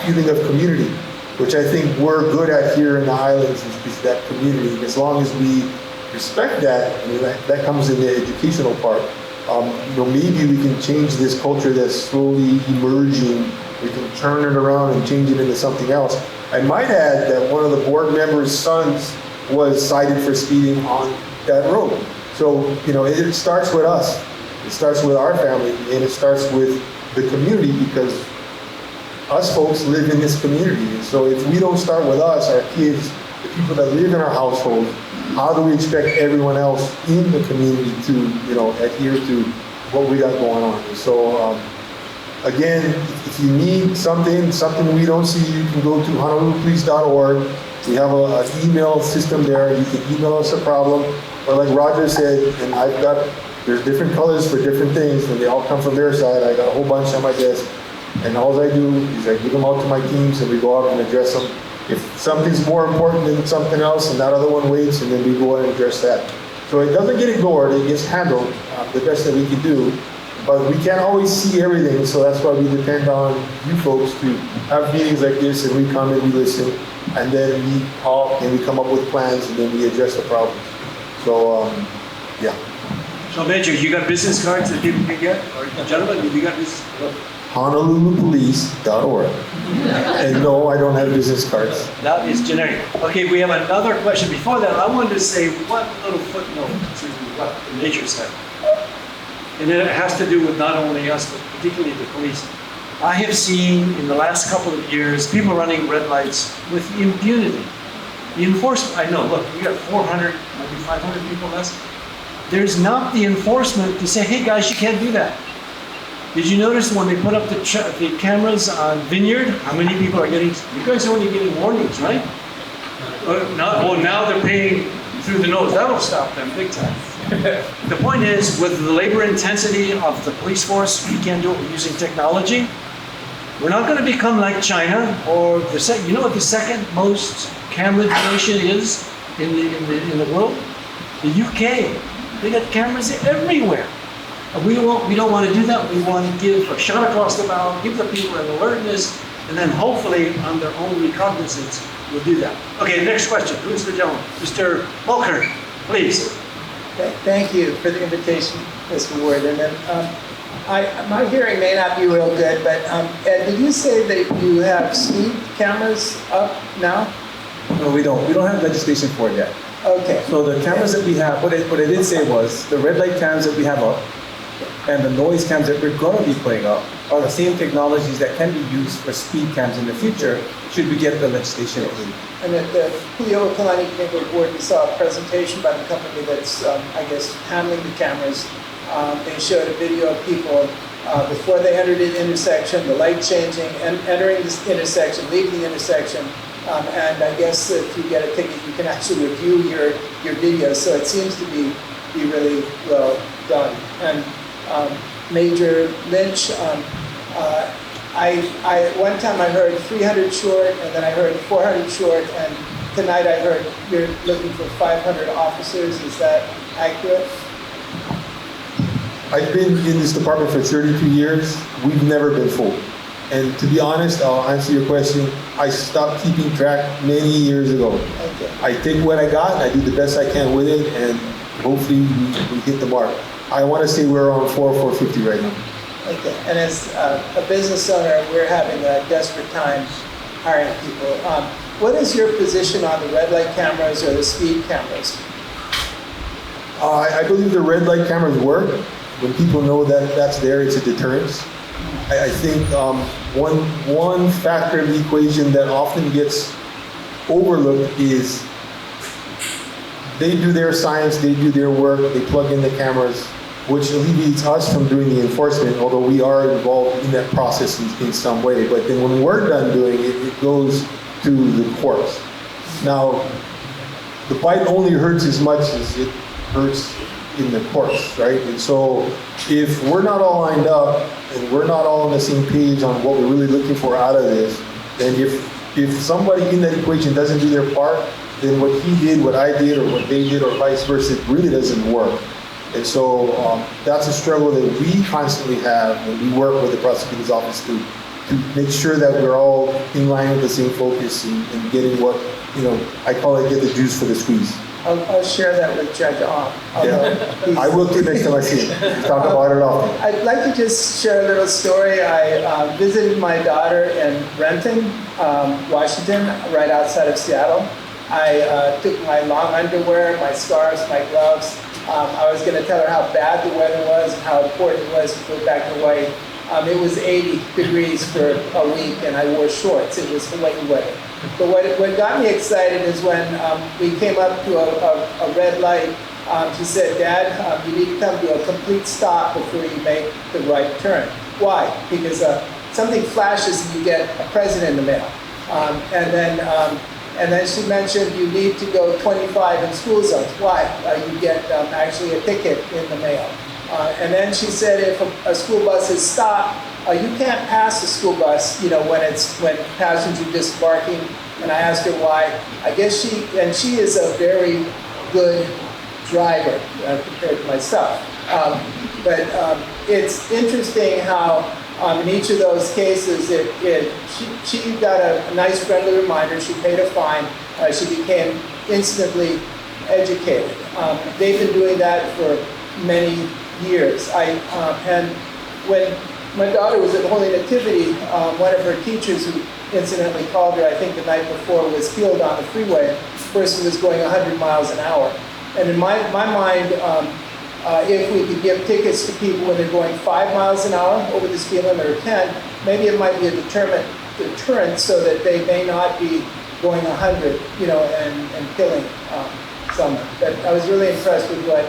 D: feeling of community, which I think we're good at here in the islands, is that community. As long as we respect that, that comes in the educational part. Maybe we can change this culture that's slowly emerging. We can turn it around and change it into something else. I might add that one of the board members' sons was cited for speeding on that road. So, it starts with us. It starts with our family, and it starts with the community, because us folks live in this community. And so if we don't start with us, our kids, the people that live in our household, how do we expect everyone else in the community to, adhere to what we got going on? And so, again, if you need something we don't see, you can go to honolulupolice.org. We have an email system there. You can email us a problem. Or like Roger said, and there's different colors for different things, and they all come from their side. I got a whole bunch on my desk. And all I do is I give them out to my teams, and we go out and address them. If something's more important than something else, and that other one waits, and then we go out and address that. So it doesn't get ignored, it gets handled the best that we can do. But we can't always see everything, so that's why we depend on you folks to have meetings like this, and we come and we listen, and then we talk and we come up with plans, and then we address the problems. So, yeah.
A: So Major, you got business cards that people can get? Or gentlemen, have you got business cards?
D: honolulupolice.org. And no, I don't have business cards.
A: That is generic. Okay, we have another question. Before that, I wanted to say one little footnote to what the Major said. And it has to do with not only us, but particularly the police. I have seen in the last couple of years, people running red lights with impunity. The enforcement, I know, look, we got 400, maybe 500 people less. There's not the enforcement to say, hey guys, you can't do that. Did you notice when they put up the cameras on Vineyard, how many people are getting, you guys are only getting warnings, right? Now they're paying through the nose. That'll stop them big time. The point is, with the labor intensity of the police force, we can do it using technology. We're not going to become like China or you know what the second most camera nation is in the world? The UK. They got cameras everywhere. We don't want to do that. We want to give a shot across the bow, give the people an alertness, and then hopefully on their own recognizance, we'll do that. Okay, next question. Who's the gentleman? Mr. Mulcair, please.
J: Thank you for the invitation, Mr. Ward. And then, my hearing may not be real good, but Ed, did you say that you have speed cameras up now?
C: No, we don't. We don't have legislation for it yet.
J: Okay.
C: So the cameras that we have, what I did say was, the red light cams that we have up and the noise cams that we're going to be putting up are the same technologies that can be used for speed cams in the future, should we get the legislation approved.
J: And at the Pulio Kalani Neighborhood Board, we saw a presentation by the company that's, I guess, handling the cameras. They showed a video of people before they entered the intersection, the light changing, and entering this intersection, leaving the intersection. And I guess if you get a ticket, you can actually review your video. So it seems to be really well done. And Major Lynch, one time I heard 300 short, and then I heard 400 short, and tonight I heard you're looking for 500 officers. Is that accurate?
D: I've been in this department for 32 years. We've never been full. And to be honest, I'll answer your question. I stopped keeping track many years ago.
J: Okay.
D: I take what I got, I do the best I can with it, and hopefully we hit the mark. I want to say we're on 450 right now.
J: Okay. And as a business owner, we're having a desperate time hiring people. What is your position on the red light cameras or the speed cameras?
D: I believe the red light cameras work. When people know that that's there, it's a deterrence. I think one factor of the equation that often gets overlooked is they do their science, they do their work, they plug in the cameras, which alleviates us from doing the enforcement, although we are involved in that process in some way. But then when we're done doing it, it goes to the courts. Now, the bite only hurts as much as it hurts in the courts, right? And so if we're not all lined up and we're not all on the same page on what we're really looking for out of this, then if somebody in that equation doesn't do their part, then what he did, what I did, or what they did, or vice versa, it really doesn't work. And so that's a struggle that we constantly have, and we work with the prosecutor's office to make sure that we're all in line with the same focus and getting what, I call it, get the juice for the squeeze.
J: I'll share that with Judge Ong.
D: Yeah, I will too next time I see him. Talk about it often.
J: I'd like to just share a little story. I visited my daughter in Renton, Washington, right outside of Seattle. I took my long underwear, my scarves, my gloves, I was going to tell her how bad the weather was and how important it was to go back to Hawaii. It was 80 degrees for a week, and I wore shorts. It was Hawaii weather. But what got me excited is when we came up to a red light. She said, "Dad, you need to come to a complete stop before you make the right turn." Why? Because something flashes and you get a present in the mail. And then she mentioned you need to go 25 in school zones. Why? You get actually a ticket in the mail. And then she said if a school bus is stopped, you can't pass a school bus, when passengers disembarking. And I asked her why. I guess she is a very good driver compared to myself. But it's interesting how in each of those cases, she got a nice friendly reminder. She paid a fine. She became instantly educated. They've been doing that for many years. And when my daughter was at Holy Nativity, one of her teachers who incidentally called her, I think the night before, was killed on the freeway. The person was going 100 miles an hour. And in my mind, if we could give tickets to people when they're going 5 miles an hour over the speed limit or 10, maybe it might be a deterrent so that they may not be going 100, and killing someone. But I was really impressed with what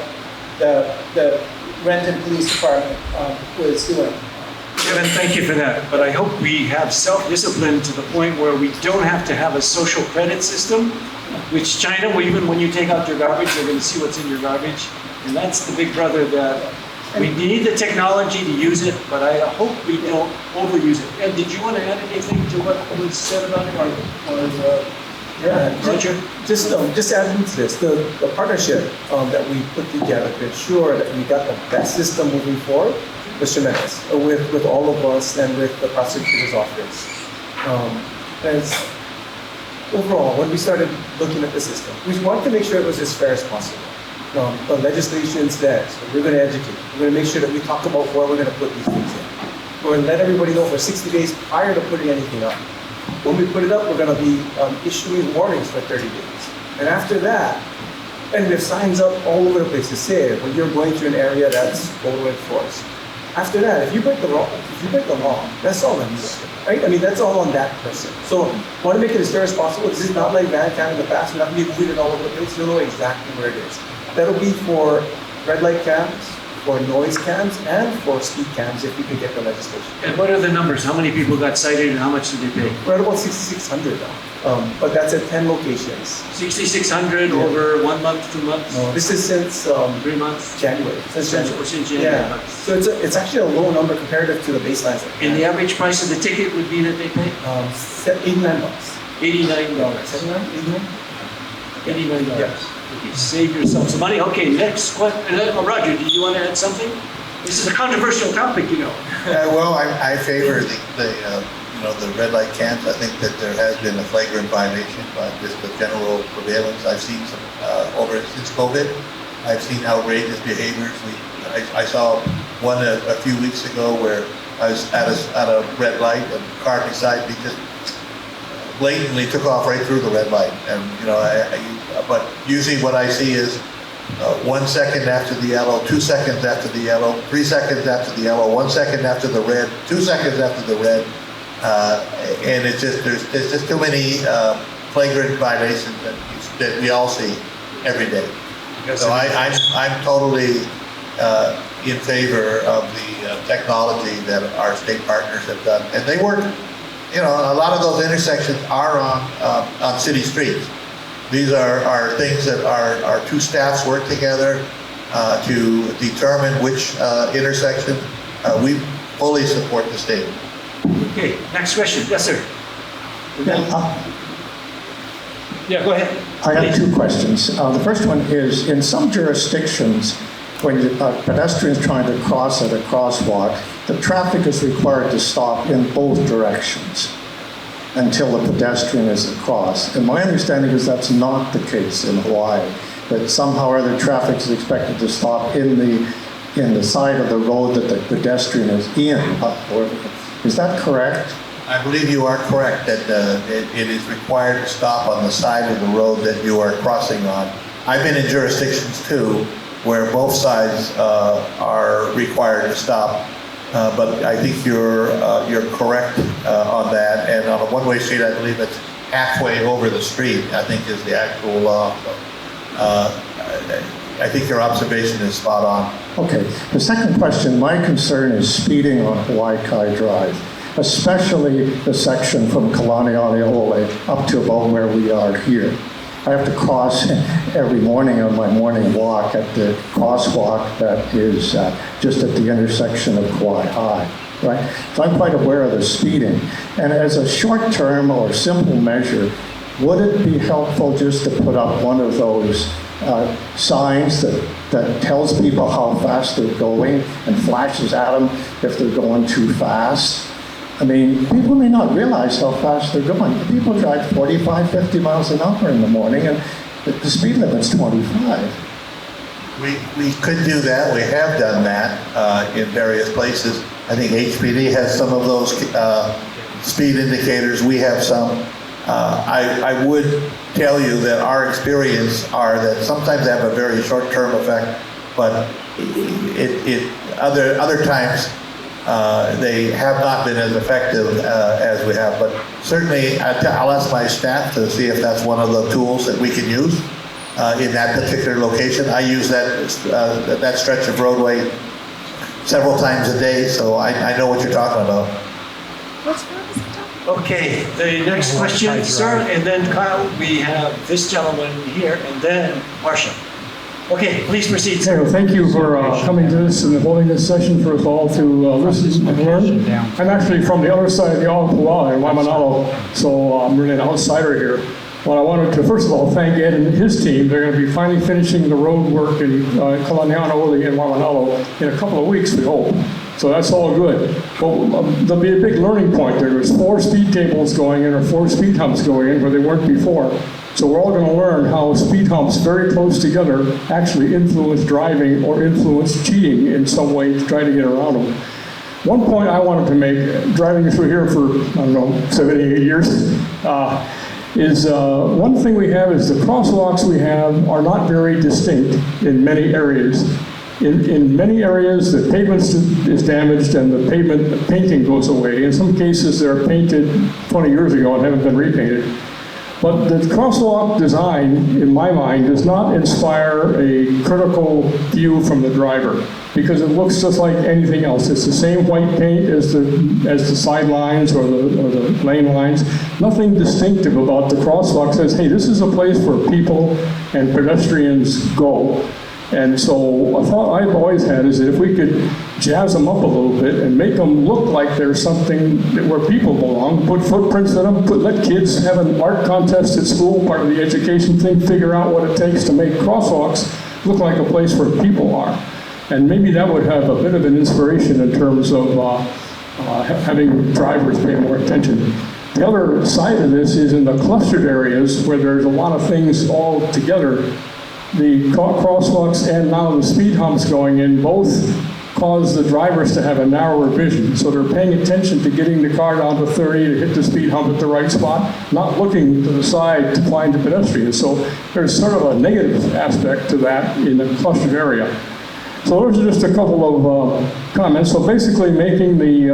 J: the Renton Police Department was doing.
A: Kevin, thank you for that. But I hope we have self-discipline to the point where we don't have to have a social credit system, which China, even when you take out your garbage, they're going to see what's in your garbage. And that's the big brother that we need the technology to use it, but I hope we don't overuse it. And did you want to add anything to what was said about it?
C: Roger? Just adding to this, the partnership that we put together to ensure that we got the best system moving forward was tremendous with all of us and with the prosecutor's office. Overall, when we started looking at the system, we wanted to make sure it was as fair as possible. The legislation says we're going to educate. We're going to make sure that we talk about where we're going to put these things in. We're going to let everybody know for 60 days prior to putting anything up. When we put it up, we're going to be issuing warnings for 30 days. And after that, and we have signs up all over the place to say when you're going through an area that's photo enforced. After that, if you break the law, that's all on you, right? I mean, that's all on that person. So, I want to make it as fair as possible. This is not like van cam in the past. We're not going to be moving it all over the place. You'll know exactly where it is. That'll be for red light cams, for noise cams, and for speed cams if we can get the legislation.
A: And what are the numbers? How many people got cited and how much did they pay?
C: We're at about 6,600 now, but that's at 10 locations.
A: 6,600 over 1 month, 2 months?
C: No, this is since
A: 3 months?
C: January. Since January.
A: Yeah.
C: So it's actually a low number comparative to the baselines.
A: And the average price of the ticket would be that they pay?
C: $89.
A: $89. $89.
C: Yes.
A: Okay, save yourself some money. Okay, next question. Roger, do you want to add something? This is a controversial topic,
B: Well, I favor the red light cams. I think that there has been a flagrant violation by just the general prevalence. I've seen some since COVID. I've seen outrageous behaviors. I saw one a few weeks ago where I was at a red light and the car beside me just blatantly took off right through the red light. And but usually what I see is 1 second after the yellow, 2 seconds after the yellow, 3 seconds after the yellow, 1 second after the red, 2 seconds after the red, and it's just there's just too many flagrant violations that we all see every day. So I'm totally in favor of the technology that our state partners have done, and they work. A lot of those intersections are on city streets. These are things that our two staffs work together to determine which intersection. We fully support the state.
A: Okay, next question. Yes, sir. Yeah, go ahead.
K: I have two questions. The first one is, in some jurisdictions, when a pedestrian is trying to cross at a crosswalk, the traffic is required to stop in both directions until the pedestrian is across. And my understanding is that's not the case in Hawaii, that somehow or other traffic is expected to stop in the side of the road that the pedestrian is in. Is that correct?
B: I believe you are correct that it is required to stop on the side of the road that you are crossing on. I've been in jurisdictions too where both sides are required to stop. But I think you're correct on that. And on a one-way street, I believe it's halfway over the street, I think is the actual law. So, I think your observation is spot on.
K: Okay. The second question, my concern is speeding on Hawaii Kai Drive, especially the section from Kalaniʻaleʻole up to about where we are here. I have to cross every morning on my morning walk at the crosswalk that is just at the intersection of Kauai High, right? So I'm quite aware of the speeding. And as a short-term or simple measure, would it be helpful just to put up one of those signs that tells people how fast they're going and flashes at them if they're going too fast? I mean, people may not realize how fast they're going. People drive 45, 50 miles an hour in the morning, and the speed limit's 25.
B: We could do that. We have done that in various places. I think HPD has some of those speed indicators. We have some. I would tell you that our experience are that sometimes they have a very short-term effect, but other times they have not been as effective as we have. But certainly, I'll ask my staff to see if that's one of the tools that we can use in that particular location. I use that stretch of roadway several times a day, so I know what you're talking about.
A: Okay, the next question, sir, and then Kyle, we have this gentleman here, and then Marcia. Okay, please proceed, sir.
L: Okay, well, thank you for coming to this and holding this session for us all to listen and learn. I'm actually from the other side of the Aopua'a in Waimanalo, so I'm really an outsider here. Well, I wanted to, first of all, thank Ed and his team. They're going to be finally finishing the road work in Kalaniʻaleʻole and Waimanalo in a couple of weeks, we hope. So that's all good. But there'll be a big learning point there. There's 4 speed tables going in, or 4 speed humps going in, where they weren't before. So we're all going to learn how speed humps very close together actually influence driving or influence cheating in some way to try to get around them. One point I wanted to make, driving through here for, I don't know, 7, 8 years, is one thing we have is the crosswalks we have are not very distinct in many areas. In many areas, the pavement is damaged and the pavement painting goes away. In some cases, they're painted 20 years ago and haven't been repainted. But the crosswalk design, in my mind, does not inspire a critical view from the driver because it looks just like anything else. It's the same white paint as the sidelines or the lane lines. Nothing distinctive about the crosswalk says, hey, this is a place where people and pedestrians go. And so a thought I've always had is that if we could jazz them up a little bit and make them look like there's something where people belong, put footprints in them, let kids have an art contest at school, part of the education thing, figure out what it takes to make crosswalks look like a place where people are. And maybe that would have a bit of an inspiration in terms of having drivers pay more attention. The other side of this is in the clustered areas where there's a lot of things all together. The crosswalks and now the speed humps going in both cause the drivers to have a narrower vision. So they're paying attention to getting the car down to 30 to hit the speed hump at the right spot, not looking to the side to find the pedestrians. So there's sort of a negative aspect to that in the clustered area. So those are just a couple of comments. So basically making the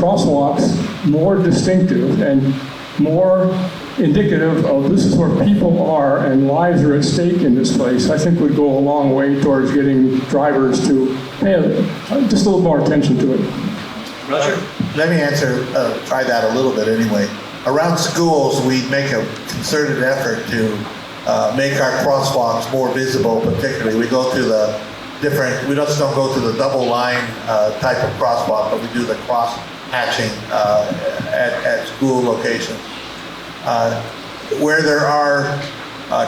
L: crosswalks more distinctive and more indicative of this is where people are and lives are at stake in this place, I think would go a long way towards getting drivers to pay just a little more attention to it.
B: Roger? Let me try that a little bit anyway. Around schools, we make a concerted effort to make our crosswalks more visible, particularly. We go to the different, we just don't go to the double line type of crosswalk, but we do the cross hatching at school locations. Where there are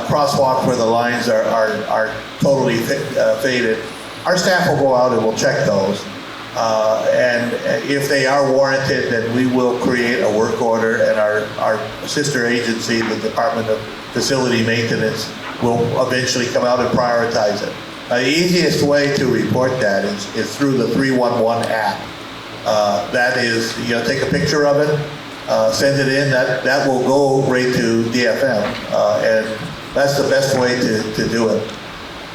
B: crosswalks where the lines are totally faded, our staff will go out and we'll check those. And if they are warranted, then we will create a work order, and our sister agency, the Department of Facility Maintenance, will eventually come out and prioritize it. The easiest way to report that is through the 311 app. That is, take a picture of it, send it in, that will go right to DFM, and that's the best way to do it.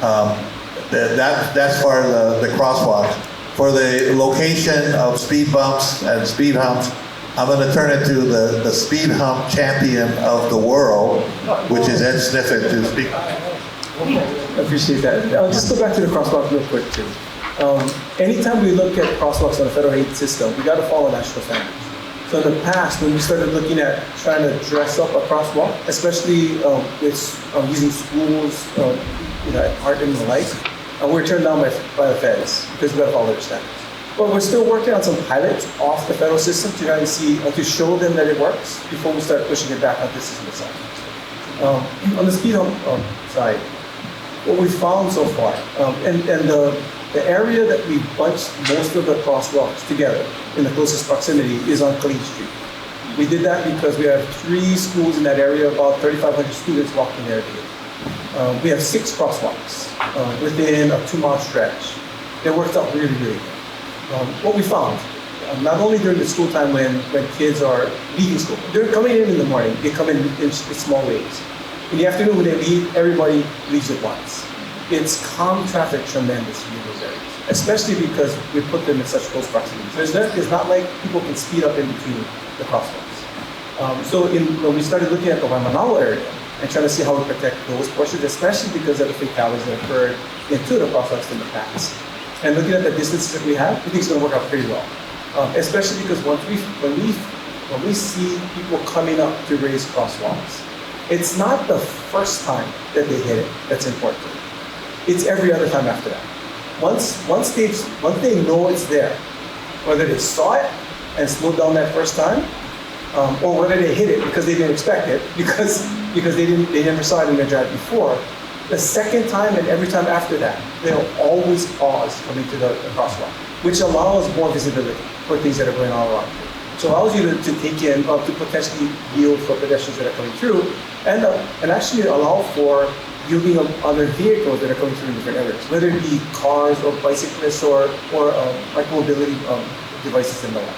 B: That's for the crosswalks. For the location of speed bumps and speed humps, I'm going to turn it to the speed hump champion of the world, which is Ed Sniffen, to speak.
F: I appreciate that. I'll just go back to the crosswalk real quick too. Anytime we look at crosswalks on a federal aid system, we got to follow national standards. So in the past, when we started looking at trying to dress up a crosswalk, especially with using schools, at Art and the like, we're turned down by the feds because we got to follow their standards. But we're still working on some pilots off the federal system to try and see, to show them that it works before we start pushing it back on the system itself. On the speed hump side, what we found so far, and the area that we bunched most of the crosswalks together in the closest proximity is on Lynch Street. We did that because we have 3 schools in that area, about 3,500 students walking there daily. We have 6 crosswalks within a 2-mile stretch. It worked out really, really well. What we found, not only during the school time when kids are leaving school, they're coming in the morning, they come in small waves. In the afternoon when they leave, everybody leaves at once. It's calmed traffic tremendously in those areas, especially because we put them in such close proximity. So it's not like people can speed up in between the crosswalks. So when we started looking at the Waimanalo area and trying to see how we protect those portions, especially because of the fatalities that occurred in 2 of the crosswalks in the past. And looking at the distances that we have, we think it's going to work out pretty well. Especially because when we see people coming up to raise crosswalks, it's not the first time that they hit it that's important. It's every other time after that. Once they know it's there, whether they saw it and slowed down that first time, or whether they hit it because they didn't expect it, because they never saw it in their drive before. The second time and every time after that, they'll always pause coming to the crosswalk, which allows more visibility for things that are going on around you. So it allows you to take in, to potentially yield for pedestrians that are coming through, and actually allow for yielding of other vehicles that are coming through in different areas, whether it be cars or bicyclists or micromobility devices and the like.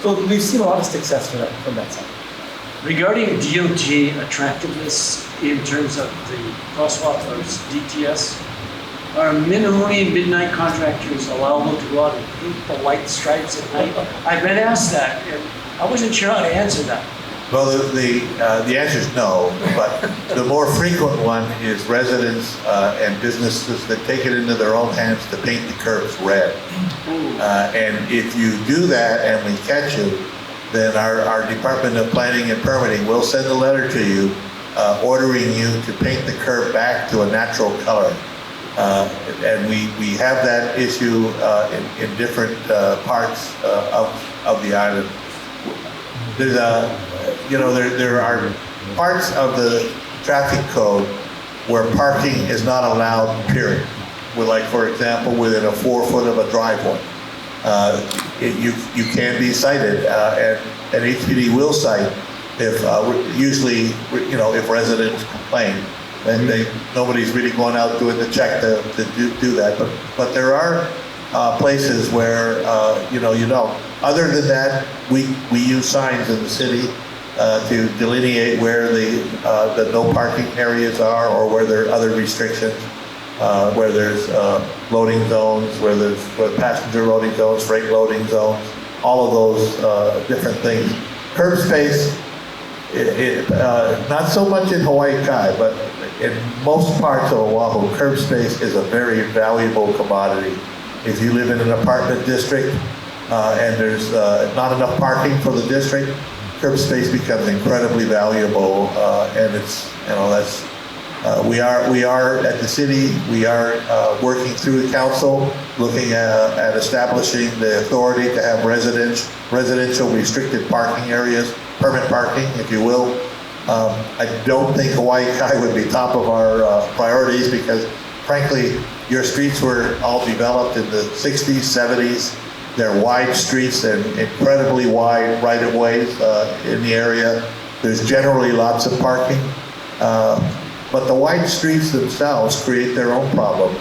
F: So we've seen a lot of success from that side.
A: Regarding DOT attractiveness in terms of the crosswalk or DTS, are minimally midnight contractors allowable to go out and paint the white stripes at night? I've been asked that, and I wasn't sure how to answer that.
B: Well, the answer is no, but the more frequent one is residents and businesses that take it into their own hands to paint the curbs red. And if you do that and we catch you, then our Department of Planning and Permitting will send a letter to you ordering you to paint the curb back to a natural color. And we have that issue in different parts of the island. There's there are parts of the traffic code where parking is not allowed, period. Like, for example, within a 4 foot of a driveway. You can be cited, and HPD will cite if usually if residents complain, and nobody's really going out doing the check to do that. But there are places where Other than that, we use signs in the city to delineate where the no parking areas are, or where there are other restrictions. Where there's loading zones, where there's passenger loading zones, freight loading zones, all of those different things. Curb space, not so much in Hawaii Kai, but in most parts of Oahu, curb space is a very valuable commodity. If you live in an apartment district and there's not enough parking for the district, curb space becomes incredibly valuable, and it's that's. We are at the city. We are working through the council, looking at establishing the authority to have residential restricted parking areas, permit parking, if you will. I don't think Hawaii Kai would be top of our priorities because, frankly, your streets were all developed in the 60s, 70s. They're wide streets and incredibly wide right-of-ways in the area. There's generally lots of parking. But the wide streets themselves create their own problems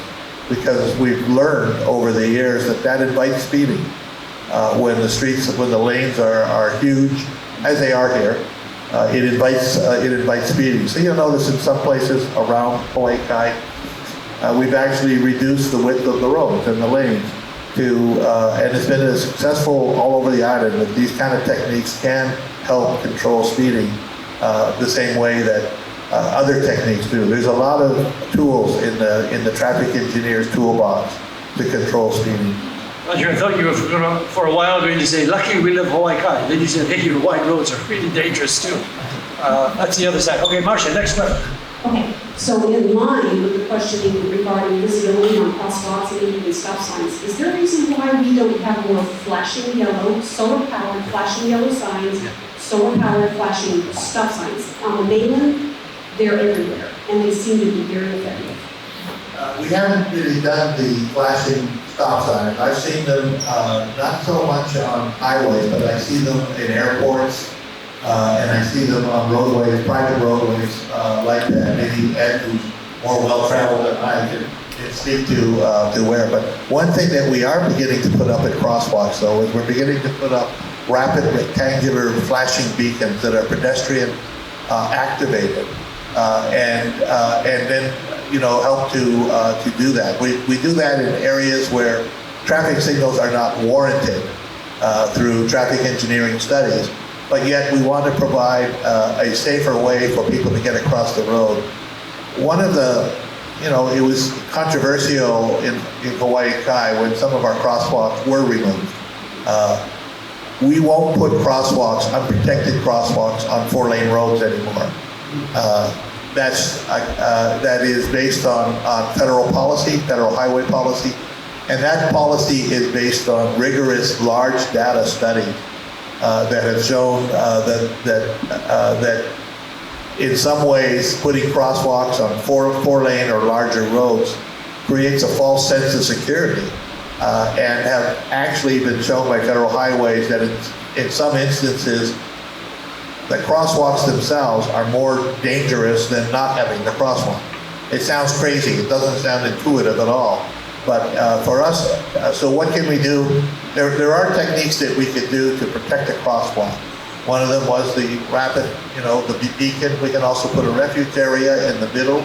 B: because we've learned over the years that invites speeding. When the lanes are huge, as they are here, it invites speeding. So you'll notice in some places around Hawaii Kai, we've actually reduced the width of the roads and the lanes and it's been successful all over the island that these kind of techniques can help control speeding the same way that other techniques do. There's a lot of tools in the traffic engineer's toolbox to control speeding.
A: Roger, I thought you were for a while going to say, lucky we live Hawaii Kai. Then you said, hey, your wide roads are really dangerous too. That's the other side. Okay, Marcia, next question.
M: Okay, so in line with the questioning regarding visibility on crosswalks and even stop signs, is there a reason why we don't have more flashing yellow, solar-powered flashing yellow signs, solar-powered flashing stop signs? On the mainland, they're everywhere, and they seem to be very effective.
B: We haven't really done the flashing stop signs. I've seen them not so much on highways, but I see them in airports, and I see them on roadways, private roadways like that. Maybe Ed, who's more well-traveled than I, can speak to where. But one thing that we are beginning to put up at crosswalks, though, is we're beginning to put up rapid rectangular flashing beacons that are pedestrian activated, and then help to do that. We do that in areas where traffic signals are not warranted through traffic engineering studies, but yet we want to provide a safer way for people to get across the road. One of the, it was controversial in Hawaii Kai when some of our crosswalks were removed. We won't put crosswalks, unprotected crosswalks, on 4-lane roads anymore. That is based on federal policy, federal highway policy, and that policy is based on rigorous large data studies that have shown that in some ways putting crosswalks on 4-lane or larger roads creates a false sense of security, and have actually been shown by federal highways that in some instances the crosswalks themselves are more dangerous than not having the crosswalk. It sounds crazy. It doesn't sound intuitive at all. But for us, so what can we do? There are techniques that we could do to protect the crosswalk. One of them was the rapid, the beacon. We can also put a refuge area in the middle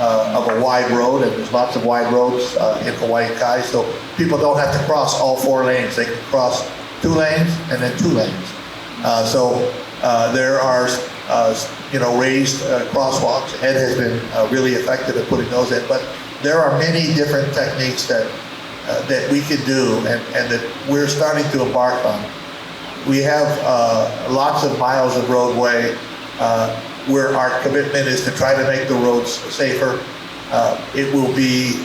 B: of a wide road, and there's lots of wide roads in Hawaii Kai, so people don't have to cross all 4 lanes. They can cross 2 lanes and then 2 lanes. There are, raised crosswalks. Ed has been really effective at putting those in, but there are many different techniques that we can do and that we're starting to embark on. We have lots of miles of roadway where our commitment is to try to make the roads safer. It will be,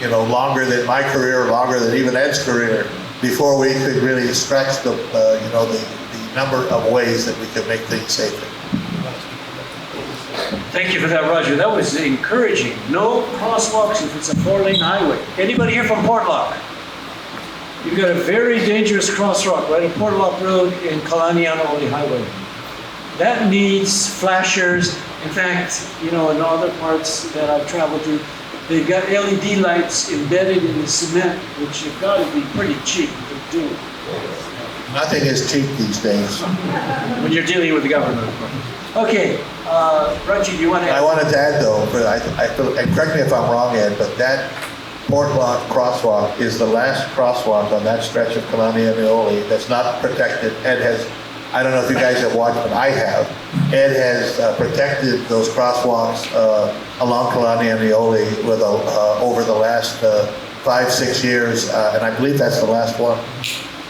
B: longer than my career, longer than even Ed's career, before we could really stretch the number of ways that we can make things safer.
A: Thank you for that, Roger. That was encouraging. No crosswalks if it's a 4-lane highway. Anybody here from Portlock? You've got a very dangerous crosswalk right at Portlock Road in Kalanianaole Highway. That needs flashers. In fact, in other parts that I've traveled to, they've got LED lights embedded in the cement, which have got to be pretty cheap to do.
B: Nothing is cheap these days.
A: When you're dealing with the government. Okay, Roger, do you want to add?
B: I wanted to add though, and correct me if I'm wrong, Ed, but that Portlock crosswalk is the last crosswalk on that stretch of Kalanianaole that's not protected. Ed has, I don't know if you guys have watched, but I have. Ed has protected those crosswalks along Kalanianaole with over the last 5-6 years, and I believe that's the last one.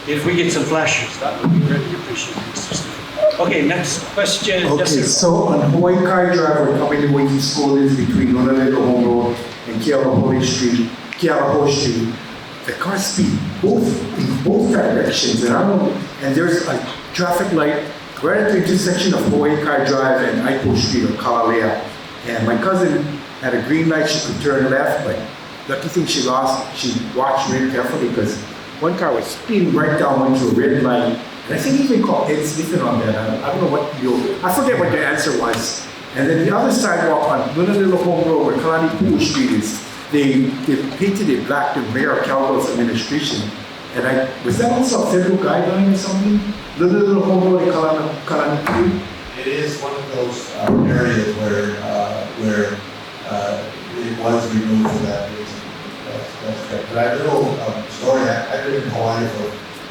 A: If we get some flashes, that would be really appreciated, Mr. Sniffen. Okay, next question.
N: Okay,
A: Yes, sir.
N: so on Hawaii Kai Drive, where coming to Waikiki School is between Honolulu Home Road and Kealoha Street, the car speed in both directions, and there's a traffic light right at the intersection of Hawaii Kai Drive and Aipo Street or Kalalea. And my cousin had a green light; she could turn left, but lucky thing she watched really carefully because one car was speeding right down into a red light. And I think even called Ed Sniffen on that. I don't know what I forget what the answer was. And then the other sidewalk on Honolulu Home Road where Kalaniʻu Street is, they painted it black to Mayor Caldwell's administration. And was that also a federal guideline or something? Honolulu Home Road in Kalaniʻu?
B: It is one of those areas where it was removed for that reason. That's correct. But I have a little story. I've been in Hawaii for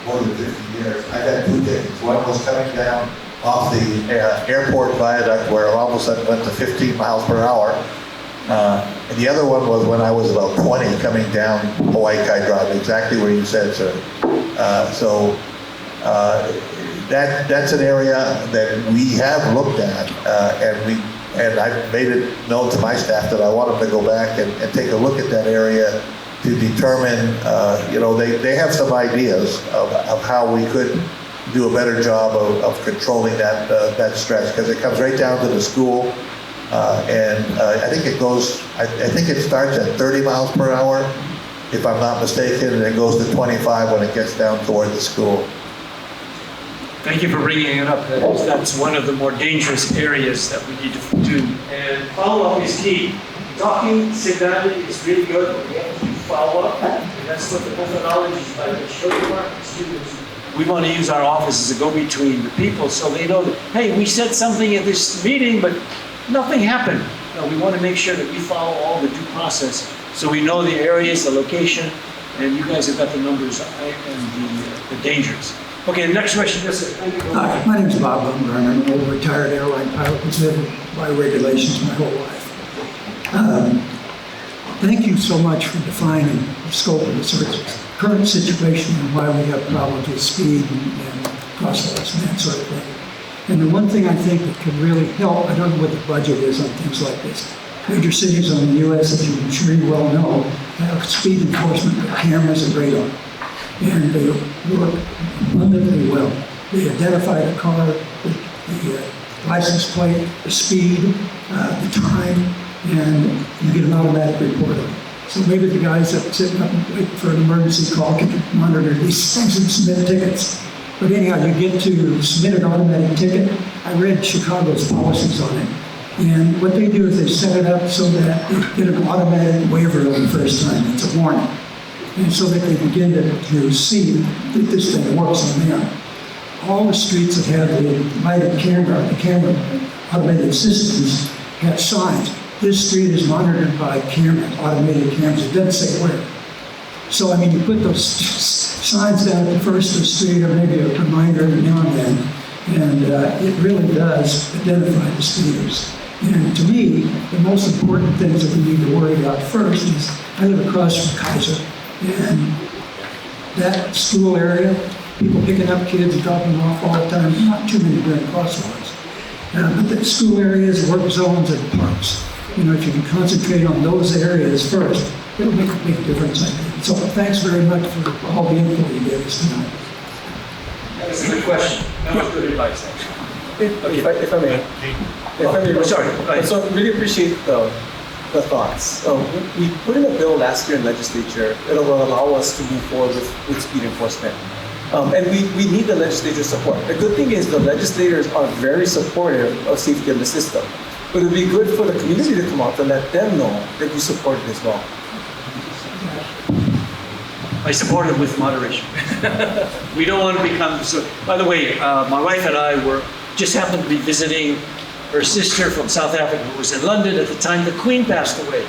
B: more than 50 years. I had 2 tickets. One was coming down off the airport viaduct where it all of a sudden went to 15 miles per hour. And the other one was when I was about 20 coming down Hawaii Kai Drive, exactly where you said, sir. That's an area that we have looked at, and I've made it known to my staff that I want them to go back and take a look at that area to determine, they have some ideas of how we could do a better job of controlling that stretch, because it comes right down to the school. I think it starts at 30 miles per hour, if I'm not mistaken, and it goes to 25 when it gets down toward the school.
A: Thank you for bringing it up. That's one of the more dangerous areas that we need to do. And follow-up is key. Talking, sit down is really good, but we have to follow up. And that's what the methodology is like. Show the students. We want to use our office as a go-between the people so they know that, hey, we said something at this meeting, but nothing happened. No, we want to make sure that we follow all the due process so we know the areas, the location, and you guys have got the numbers and the dangers. Okay, next question. Yes, sir.
O: Hi, my name is Bob Bummer. I'm an old retired airline pilot who's lived by regulations my whole life. Thank you so much for defining the scope of the current situation and why we have problems with speed and crosswalks and that sort of thing. And the one thing I think that could really help, I don't know what the budget is on things like this. Major cities on the U.S., as I'm sure you well know, have speed enforcement with cameras and radar. And they work abundantly well. They identify the car, the license plate, the speed, the time, and you get an automatic report on it. So maybe the guys that sitting up and wait for an emergency call can monitor these things and submit tickets. But anyhow, you get to submit an automatic ticket. I read Chicago's policies on it. And what they do is they set it up so that they get an automatic waiver on the first time. It's a warning. And so that they begin to see that this thing works on them. All the streets that have the lighted camera, the camera automated systems have signs. This street is monitored by cameras, automated cameras. It doesn't say where. So, I mean, you put those signs down at the first of the street, or maybe a reminder every now and then, and it really does identify the speeders. And to me, the most important things that we need to worry about first is, I live across from Kaiser, and that school area, people picking up kids and dropping them off all the time, not too many during crosswalks. But the school areas, work zones, and parks. If you can concentrate on those areas first, it'll make a big difference, I think. So thanks very much for all the info you gave us tonight.
A: That's a good question. That was good advice, actually.
F: If I may,
A: sorry.
F: So really appreciate the thoughts. We put in a bill last year in legislature that will allow us to move forward with speed enforcement. And we need the legislature's support. The good thing is the legislators are very supportive of safety of the system. But it would be good for the community to come out and let them know that you support it as well.
A: I support it with moderation. We don't want to become so. By the way, my wife and I just happened to be visiting her sister from South Africa who was in London at the time the Queen passed away.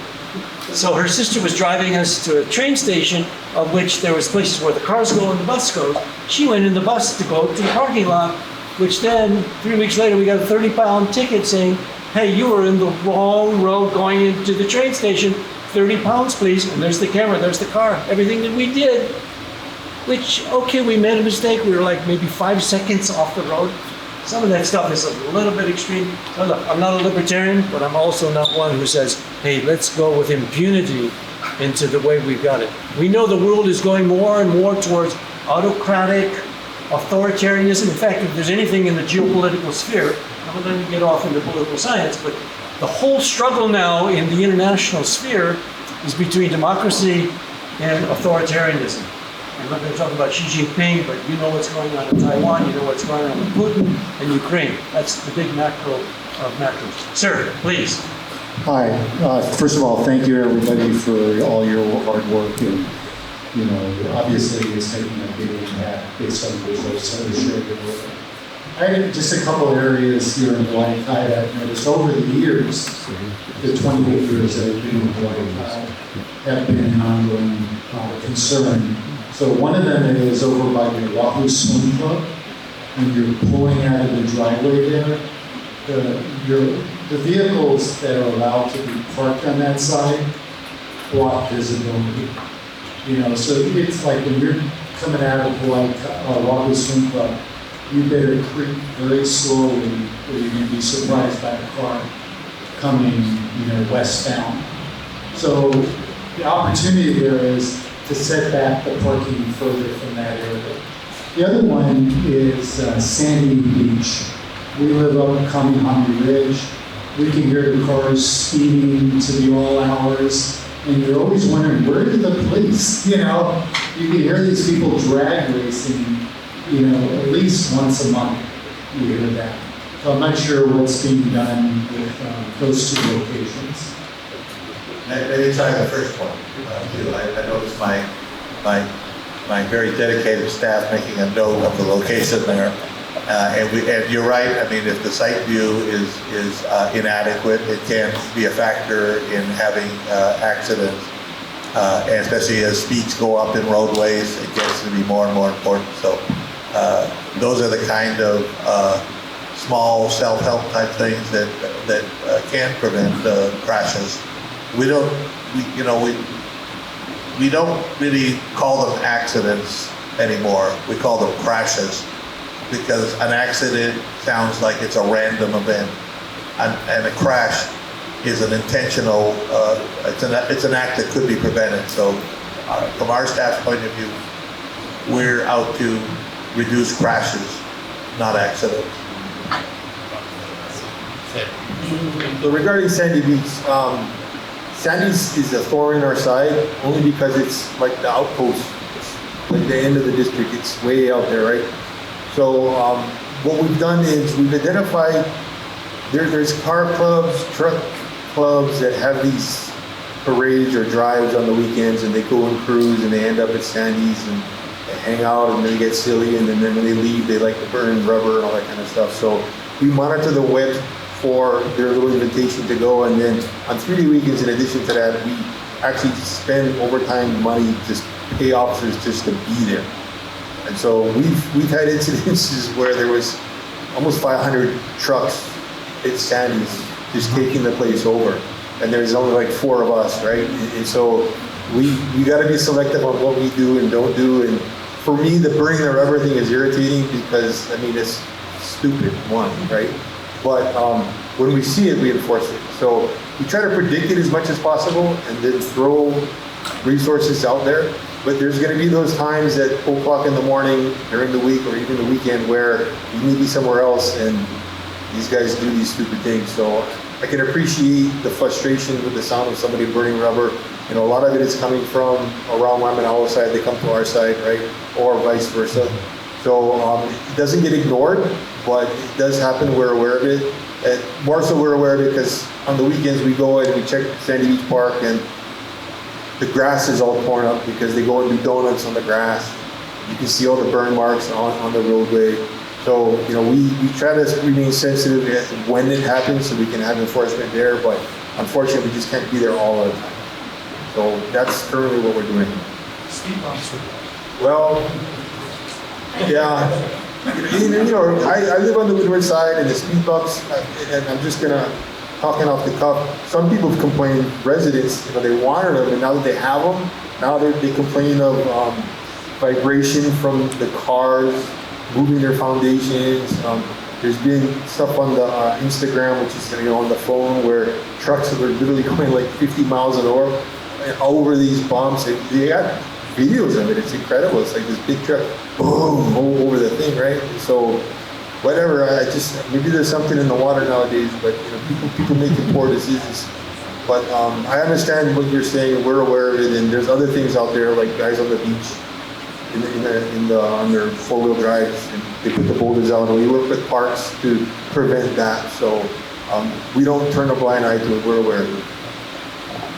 A: So her sister was driving us to a train station of which there was places where the cars go and the bus goes. She went in the bus to go to the parking lot, which then 3 weeks later we got a 30-pound ticket saying, hey, you were in the wrong road going into the train station. 30 pounds, please. And there's the camera, there's the car, everything that we did. Which, okay, we made a mistake. We were like maybe 5 seconds off the road. Some of that stuff is a little bit extreme. Now look, I'm not a libertarian, but I'm also not one who says, hey, let's go with impunity into the way we've got it. We know the world is going more and more towards autocratic authoritarianism. In fact, if there's anything in the geopolitical sphere, I'm not going to get off into political science, but the whole struggle now in the international sphere is between democracy and authoritarianism. I'm not going to talk about Xi Jinping, but you know what's going on in Taiwan, you know what's going on with Putin and Ukraine. That's the big macro of macros. Sir, please.
K: Hi. First of all, thank you everybody for all your hard work, and obviously it's making a big impact based on the results that we shared with you.
P: I had just a couple areas here in Hawaii that I've noticed over the years, the 28 years that I've been in Hawaii, have been an ongoing concern. So one of them is over by the Oahu Swim Club. When you're pulling out of the driveway there, the vehicles that are allowed to be parked on that side block visibility. You know, so it's like when you're coming out of Hawaii, Oahu Swim Club, you better creep very slowly or you're going to be surprised by a car coming, you know, westbound. So the opportunity there is to set back the parking further from that area. The other one is Sandy Beach. We live up Kamihami Ridge. We can hear the cars speeding to the all hours, and you're always wondering, where is the police? You know, you can hear these people drag racing, you know, at least once a month. You hear that. So I'm not sure what's being done with those two locations.
B: Maybe try the first one, too. I noticed my very dedicated staff making a note of the location there. And you're right, I mean, if the site view is inadequate, it can be a factor in having accidents. And especially as speeds go up in roadways, it gets to be more and more important. So those are the kind of small self-help type things that can prevent crashes. We don't really call them accidents anymore. We call them crashes because an accident sounds like it's a random event, and a crash is an intentional. It's an act that could be prevented. So, from our staff's point of view, we're out to reduce crashes, not accidents.
D: So regarding Sandy Beach, Sandy's is a thorn in our side only because it's like the outpost. It's like the end of the district. It's way out there, right? So what we've done is we've identified there's car clubs, truck clubs that have these parades or drives on the weekends, and they go and cruise and they end up at Sandy's and they hang out and they get silly, and then when they leave they like to burn rubber and all that kind of stuff. So we monitor the web for their little invitation to go, and then on 3-day weekends, in addition to that, we actually spend overtime money to pay officers just to be there. And so we've had incidences where there was almost 500 trucks at Sandy's just taking the place over, and there's only like 4 of us, right? And so we got to be selective on what we do and don't do. And for me, the burning the rubber thing is irritating because I mean it's stupid, one, right? But when we see it, we enforce it. So we try to predict it as much as possible and then throw resources out there. But there's going to be those times at 4 o'clock in the morning during the week or even the weekend where you need to be somewhere else and these guys do these stupid things. So I can appreciate the frustration with the sound of somebody burning rubber. You know, a lot of it is coming from around Waimanalo side, they come to our side, right? Or vice versa. So it doesn't get ignored, but it does happen. We're aware of it. And more so we're aware of it because on the weekends we go and we check Sandy Beach Park and the grass is all torn up because they go and do donuts on the grass. You can see all the burn marks on the roadway. So, you know, we try to remain sensitive when it happens so we can have enforcement there, but unfortunately we just can't be there all the time. So that's currently what we're doing.
H: Speed bumps.
D: Well, yeah. You know, I live on the windward side and the speed bumps, and I'm just talking off the cuff. Some people have complained, residents, you know, they wanted them, and now that they have them, now they complain of vibration from the cars, moving their foundations. There's been stuff on the Instagram, which is on the phone, where trucks are literally going like 50 miles an hour over these bumps. They got videos of it. It's incredible. It's like this big truck, boom, over the thing, right? So, whatever. Maybe there's something in the water nowadays, but you know, people making poor decisions. But I understand what you're saying. We're aware of it, and there's other things out there, like guys on the beach, on their 4-wheel drives, and they put the boulders out. And we work with parks to prevent that. So we don't turn a blind eye to it. We're aware of it.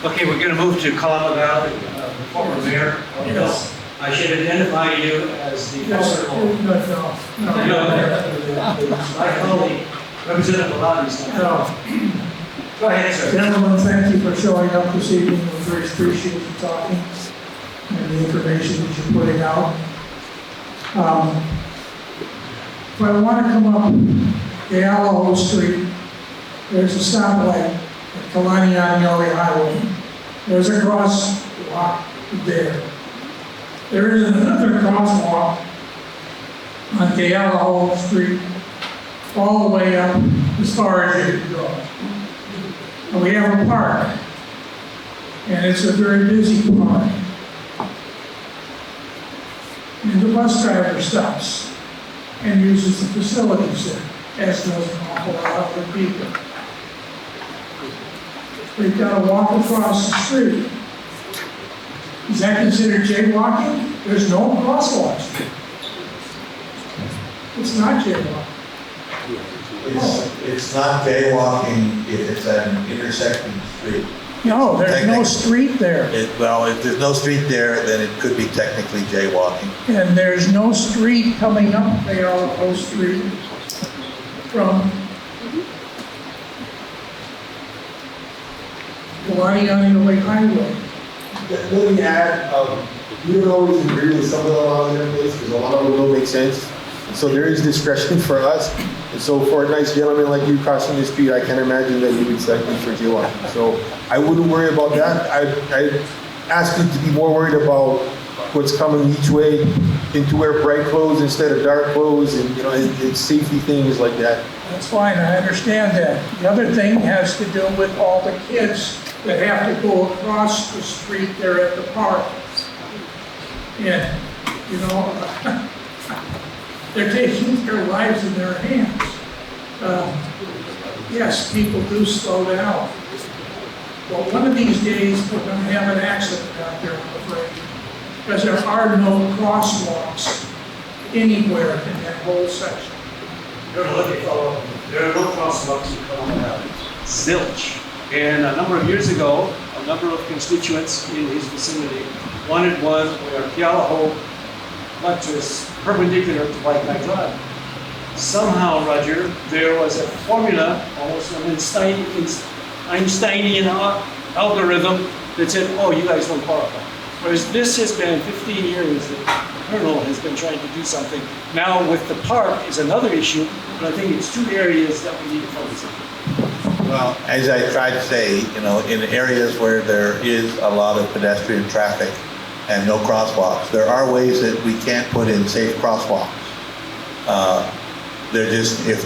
A: Okay, we're going to move to Kalamagawa, the former mayor.
F: Yes.
A: I should identify you as the Corporal. My colleague, Representative Maladi's not. Go ahead, sir.
Q: Gentlemen, thank you for showing up this evening. We very appreciate you talking and the information that you're putting out. If I want to come up Hahaione Street, there's a stoplight at Hahaione Highway. There's a crosswalk there. There is another crosswalk on Hahaione Street all the way up as far as you can go. And we have a park, and it's a very busy park. And the bus driver stops and uses the facilities there, as does an awful lot of other people. They've got to walk across the street. Is that considered jaywalking? There's no crosswalks. It's not jaywalking.
B: It's not jaywalking if it's at an intersecting street.
Q: No, there's no street there.
B: Well, if there's no street there, then it could be technically jaywalking.
Q: And there's no street coming up Hahaione Street from Hahaione Highway.
D: Let me add, we don't always agree with some of the laws in place because a lot of them don't make sense. So there is discretion for us. And so for a nice gentleman like you crossing the street, I can imagine that you would cite me for jaywalking. So I wouldn't worry about that. I ask you to be more worried about what's coming each way and to wear bright clothes instead of dark clothes and, you know, and safety things like that.
Q: That's fine, I understand that. The other thing has to do with all the kids that have to go across the street there at the park. And, you know, they're taking their lives in their hands. Yes, people do slow down. Well, one of these days, we're going to have an accident out there, I'm afraid, because there are no crosswalks anywhere in that whole section.
A: There are no crosswalks in Zilch. And a number of years ago, a number of constituents in his vicinity wanted one where Kealoha buttress perpendicular to White Knight Drive. Somehow, Roger, there was a formula, almost an Einsteinian algorithm that said, oh, you guys don't qualify. Whereas this has been 15 years that the Colonel has been trying to do something. Now with the park is another issue, but I think it's two areas that we need to focus on.
B: Well, as I tried to say, you know, in areas where there is a lot of pedestrian traffic and no crosswalks, there are ways that we can't put in safe crosswalks. They're just, if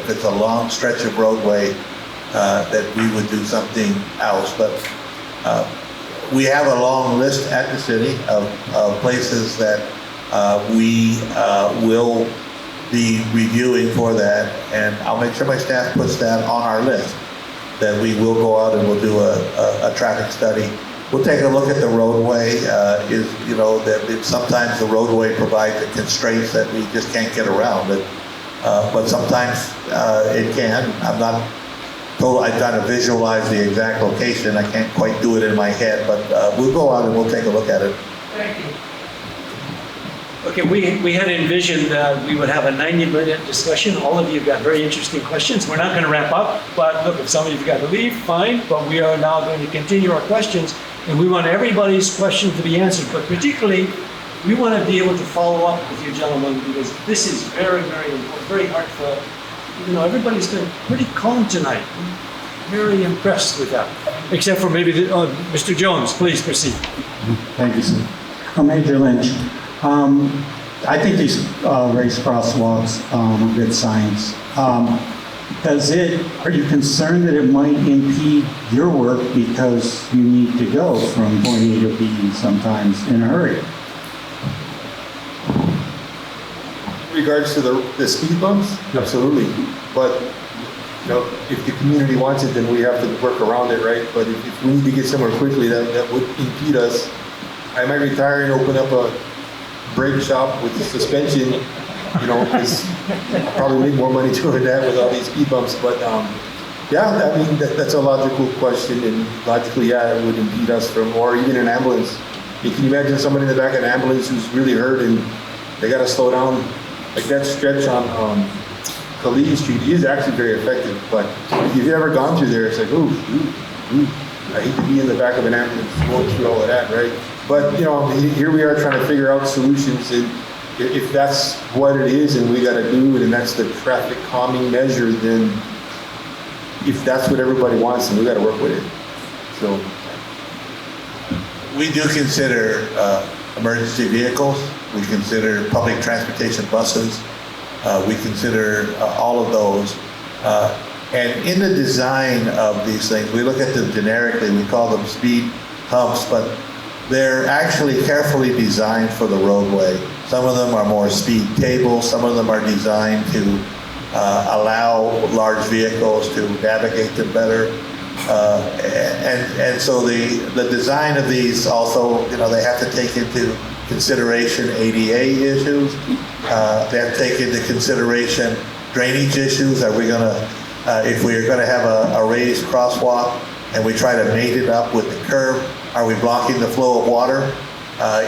B: it's a long stretch of roadway, that we would do something else. But we have a long list at the city of places that we will be reviewing for that, and I'll make sure my staff puts that on our list, that we will go out and we'll do a traffic study. We'll take a look at the roadway. Sometimes the roadway provides the constraints that we just can't get around it, but sometimes it can. I'm trying to visualize the exact location. I can't quite do it in my head, but we'll go out and we'll take a look at it.
A: Thank you. Okay, we had envisioned that we would have a 90-minute discussion. All of you got very interesting questions. We're not going to wrap up, but look, if some of you got to leave, fine, but we are now going to continue our questions, and we want everybody's questions to be answered, but particularly, we want to be able to follow up with you gentlemen, because this is very, very important, very heartfelt. You know, everybody's been pretty calm tonight. Very impressed with that, except for maybe Mr. Jones. Please proceed.
K: Thank you, sir. Major Lynch. I think these race crosswalks are good signs. Are you concerned that it might impede your work because you need to go from point A to B sometimes in a hurry?
D: In regards to the speed bumps, absolutely. But you know, if the community wants it, then we have to work around it, right? But if we need to get somewhere quickly, that would impede us. I might retire and open up a brake shop with suspension, you know, because probably make more money doing that with all these speed bumps. But yeah, I mean, that's a logical question, and logically, yeah, it would impede us from, or even an ambulance, Can you imagine somebody in the back of an ambulance who's really hurt and they got to slow down? Like that stretch on Khalid Street is actually very effective. But if you've ever gone through there, it's like, ooh. I hate to be in the back of an ambulance going through all of that, right? But here we are trying to figure out solutions, and if that's what it is and we got to do it, and that's the traffic calming measure, then if that's what everybody wants, then we got to work with it. So
B: we do consider emergency vehicles. We consider public transportation buses. We consider all of those. And in the design of these things, we look at them generically. We call them speed humps, but they're actually carefully designed for the roadway. Some of them are more speed tables. Some of them are designed to allow large vehicles to navigate them better. And so the design of these also, they have to take into consideration ADA issues. They have to take into consideration drainage issues. Are we going to, if we're going to have a raised crosswalk and we try to mate it up with the curb, are we blocking the flow of water?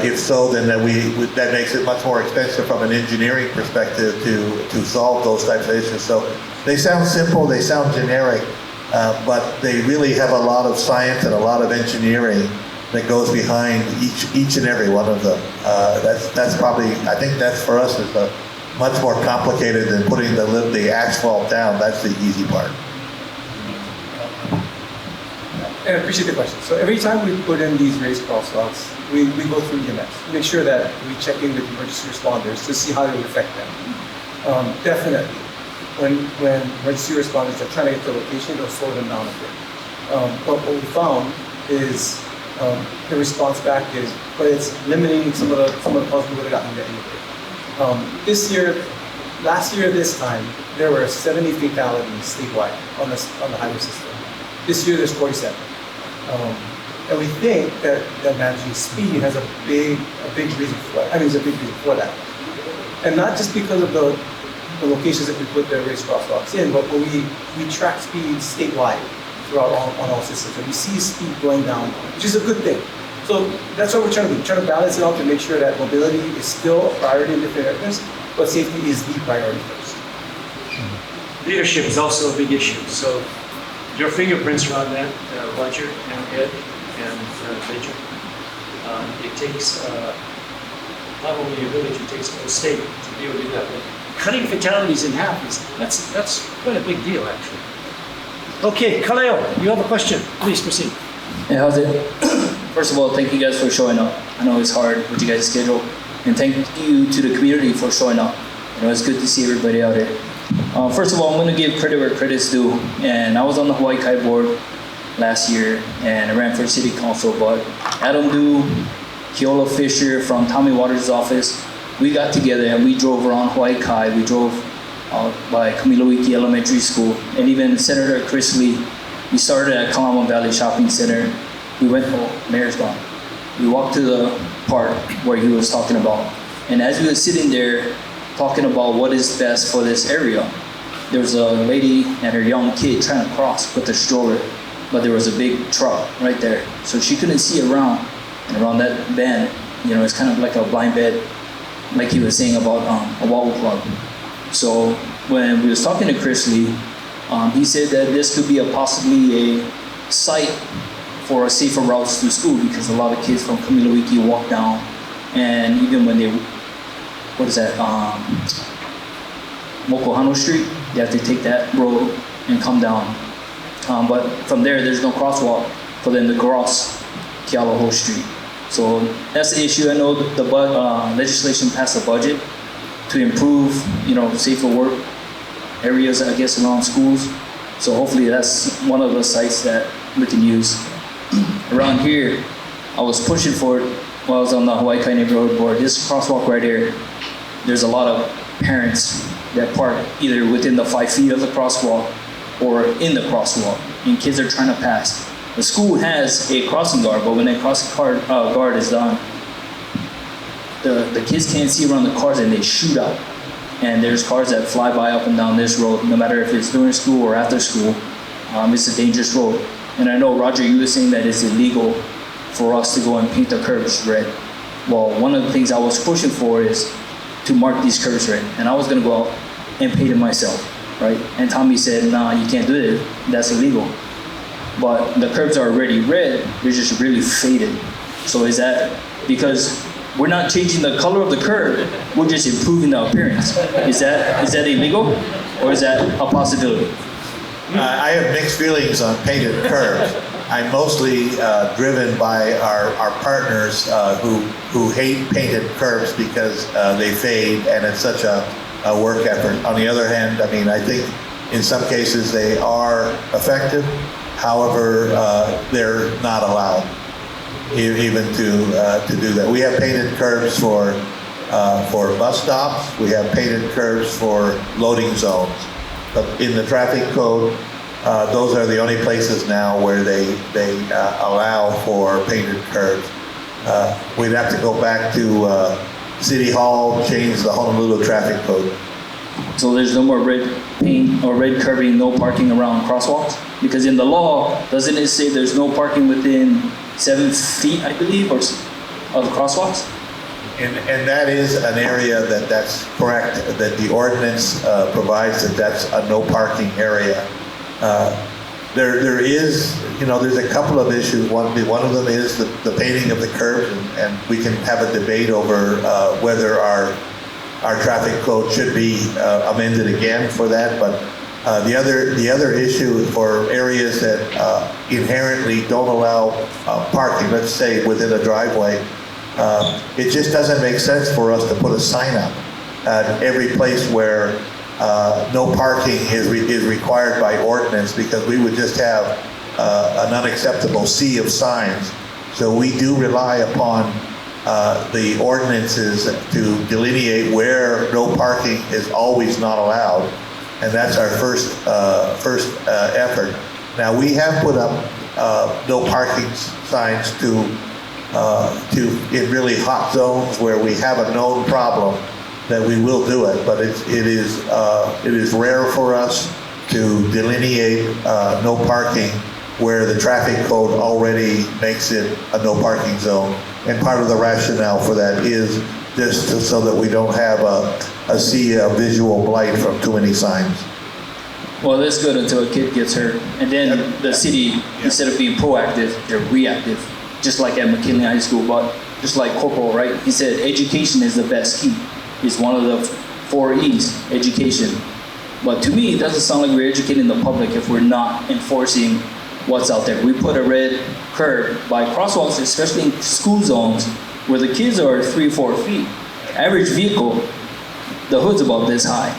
B: If so, then that makes it much more expensive from an engineering perspective to solve those types of issues. So they sound simple, they sound generic, but they really have a lot of science and a lot of engineering that goes behind each and every one of them. That's probably, I think that's for us is much more complicated than putting the asphalt down. That's the easy part.
H: And I appreciate the question. So every time we put in these raised crosswalks, we go through EMS, make sure that we check in with emergency responders to see how it would affect them. Definitely, when emergency responders are trying to get to the location, it'll slow them down a bit. But what we found is the response back is, but it's limiting some of the calls we would have gotten there anyway. Last year this time, there were 70 fatalities statewide on the highway system. This year there's 47. And we think that managing speed has a big reason for it. I mean, it's a big reason for that. And not just because of the locations that we put the raised crosswalks in, but when we track speed statewide throughout on all systems, and we see speed going down, which is a good thing. So that's what we're trying to do. We're trying to balance it out to make sure that mobility is still a priority in different areas, but safety is the priority first.
A: Leadership is also a big issue. So your fingerprints are on that, Roger and Ed and Rachel. It takes not only a village, it takes a whole state to be able to do that. But cutting fatalities in half that's quite a big deal, actually. Okay, Kaleo, you have a question. Please proceed.
R: Hey, how's it? First of all, thank you guys for showing up. I know it's hard with you guys' schedule, and thank you to the community for showing up. It's good to see everybody out here. First of all, I'm going to give credit where credit's due. And I was on the Hawaii Kai board last year, and I ran for city council. But Adam Du, Keola Fisher from Tommy Waters' office, we got together and we drove around Hawaii Kai. We drove by Kamiloiki Elementary School, and even Senator Chris Lee. We started at Kalama Valley Shopping Center. We went, Mayor's gone. We walked to the park where he was talking about. And as we were sitting there talking about what is best for this area, there was a lady and her young kid trying to cross with a stroller, but there was a big truck right there. So she couldn't see around, and around that bend, it's kind of like a blind bed, like he was saying about a wobble club. So when we was talking to Chris Lee, he said that this could be possibly a site for safer routes to school, because a lot of kids from Kamiloiki walk down, and even when they, Mokohano Street, they have to take that road and come down. But from there's no crosswalk for them to cross Kealoha Street. So that's the issue. I know the legislation passed a budget to improve, safer work areas, I guess, around schools. So hopefully that's one of the sites that we can use. Around here, I was pushing for it while I was on the Hawaii Kai neighborhood board. This crosswalk right here, there's a lot of parents that park either within the 5 feet of the crosswalk or in the crosswalk, and kids are trying to pass. The school has a crossing guard, but when that crossing guard is done, the kids can't see around the cars and they shoot out. And there's cars that fly by up and down this road, no matter if it's during school or after school. It's a dangerous road. And I know, Roger, you were saying that it's illegal for us to go and paint the curbs red. Well, one of the things I was pushing for is to mark these curbs red, and I was gonna go out and paint it myself, right? And Tommy said, nah, you can't do it, that's illegal. But the curbs are already red, they're just really faded. So is that because we're not changing the color of the curb, we're just improving the appearance? Is that illegal, or is that a possibility?
B: I have mixed feelings on painted curbs. I'm mostly driven by our partners who hate painted curbs because they fade and it's such a work effort. On the other hand, I mean, I think in some cases they are effective. However, they're not allowed even to do that. We have painted curbs for bus stops. We have painted curbs for loading zones. But in the traffic code, those are the only places now where they allow for painted curbs. We'd have to go back to City Hall, change the Honolulu traffic code.
R: So there's no more red paint or red curbing, no parking around crosswalks? Because in the law, doesn't it say there's no parking within 7 feet, I believe, or of the crosswalks?
B: And that is an area that's correct, that the ordinance provides that's a no parking area. There is, there's a couple of issues. One of them is the painting of the curb, and we can have a debate over whether our traffic code should be amended again for that. But the other issue for areas that inherently don't allow parking, let's say within a driveway, it just doesn't make sense for us to put a sign up at every place where no parking is required by ordinance, because we would just have an unacceptable sea of signs. So we do rely upon the ordinances to delineate where no parking is always not allowed, and that's our first effort. Now we have put up no parking signs in really hot zones where we have a known problem, that we will do it, but it is rare for us to delineate no parking where the traffic code already makes it a no parking zone. And part of the rationale for that is just so that we don't have a sea of visual blight from too many signs.
R: Well, that's good until a kid gets hurt. And then the city, instead of being proactive, they're reactive, just like at McKinley High School. But just like Corporal, right? He said education is the best key. It's one of the 4 E's, education. But to me, it doesn't sound like we're educating the public if we're not enforcing what's out there. We put a red curb by crosswalks, especially in school zones, where the kids are 3 or 4 feet. Average vehicle, the hood's about this high.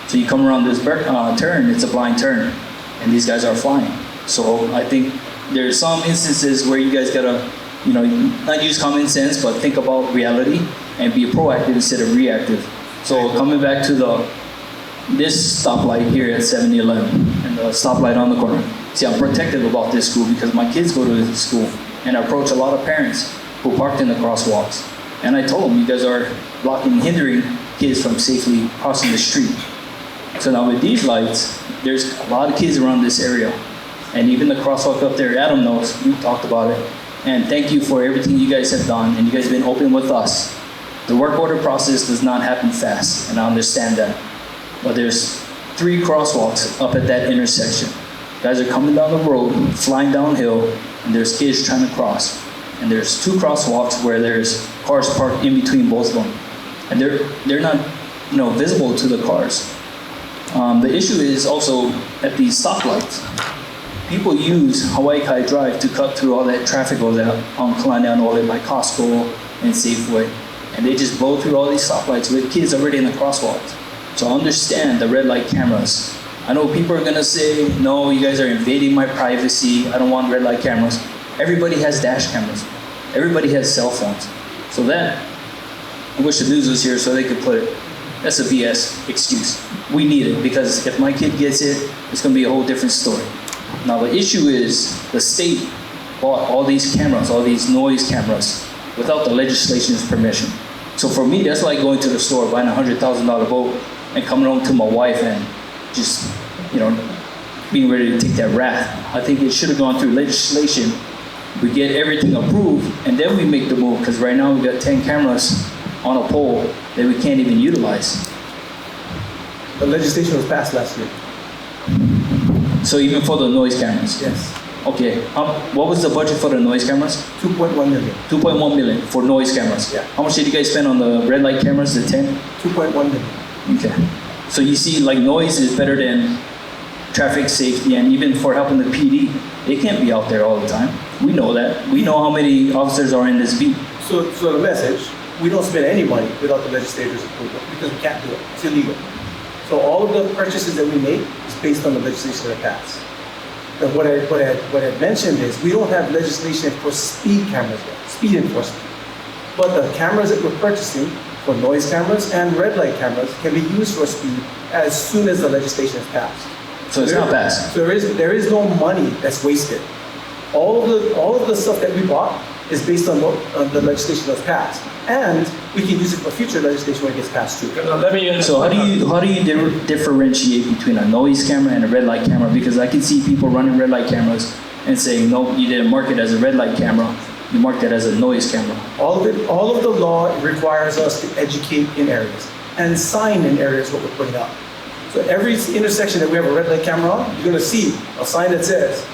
R: So you come around this turn, it's a blind turn, and these guys are flying. So I think there's some instances where you guys gotta, not use common sense, but think about reality and be proactive instead of reactive. So coming back to this stoplight here at 7-Eleven and the stoplight on the corner. See, I'm protective about this school because my kids go to this school, and I approach a lot of parents who parked in the crosswalks. And I told them, you guys are blocking, hindering kids from safely crossing the street. So now with these lights, there's a lot of kids around this area. And even the crosswalk up there, Adam knows, we talked about it. And thank you for everything you guys have done, and you guys have been open with us. The work order process does not happen fast, and I understand that. But there's 3 crosswalks up at that intersection. Guys are coming down the road, flying downhill, and there's kids trying to cross. And there's 2 crosswalks where there's cars parked in between both of them. And they're not, visible to the cars. The issue is also at these stoplights. People use Hawaii Kai Drive to cut through all that traffic over there on Kalanian all the way by Costco and Safeway. And they just blow through all these stoplights with kids already in the crosswalks. So I understand the red light cameras. I know people are gonna say, no, you guys are invading my privacy. I don't want red light cameras. Everybody has dash cameras. Everybody has cell phones. So that, I wish the news was here so they could put it. That's a BS excuse. We need it because if my kid gets it, it's gonna be a whole different story. Now the issue is the state bought all these cameras, all these noise cameras, without the legislation's permission. So for me, that's like going to the store, buying a $100,000 boat, and coming home to my wife and just, being ready to take that wrath. I think it should have gone through legislation we get everything approved, and then we make the move, because right now we got 10 cameras on a pole that we can't even utilize.
F: The legislation was passed last year.
R: So even for the noise cameras?
F: Yes.
R: Okay, what was the budget for the noise cameras?
F: 2.1 million.
R: 2.1 million for noise cameras?
F: Yeah.
R: How much did you guys spend on the red light cameras, the 10?
F: 2.1 million.
R: Okay. So you see, like, noise is better than traffic safety, and even for helping the PD, they can't be out there all the time. We know that. We know how many officers are in this beat.
F: So the message, we don't spend any money without the legislator's approval because we can't do it. It's illegal. So all of the purchases that we make is based on the legislation that passed. And what I mentioned is we don't have legislation for speed cameras yet, speed enforcement. But the cameras that we're purchasing for noise cameras and red light cameras can be used for speed as soon as the legislation is passed.
R: So it's not passed?
F: So there is no money that's wasted. All of the stuff that we bought is based on the legislation that's passed. And we can use it for future legislation when it gets passed too.
R: So how do you differentiate between a noise camera and a red light camera? Because I can see people running red light cameras and saying, no, you didn't mark it as a red light camera, you marked it as a noise camera.
F: All of the law requires us to educate in areas and sign in areas what we're putting up. So every intersection that we have a red light camera on, you're gonna see a sign that says,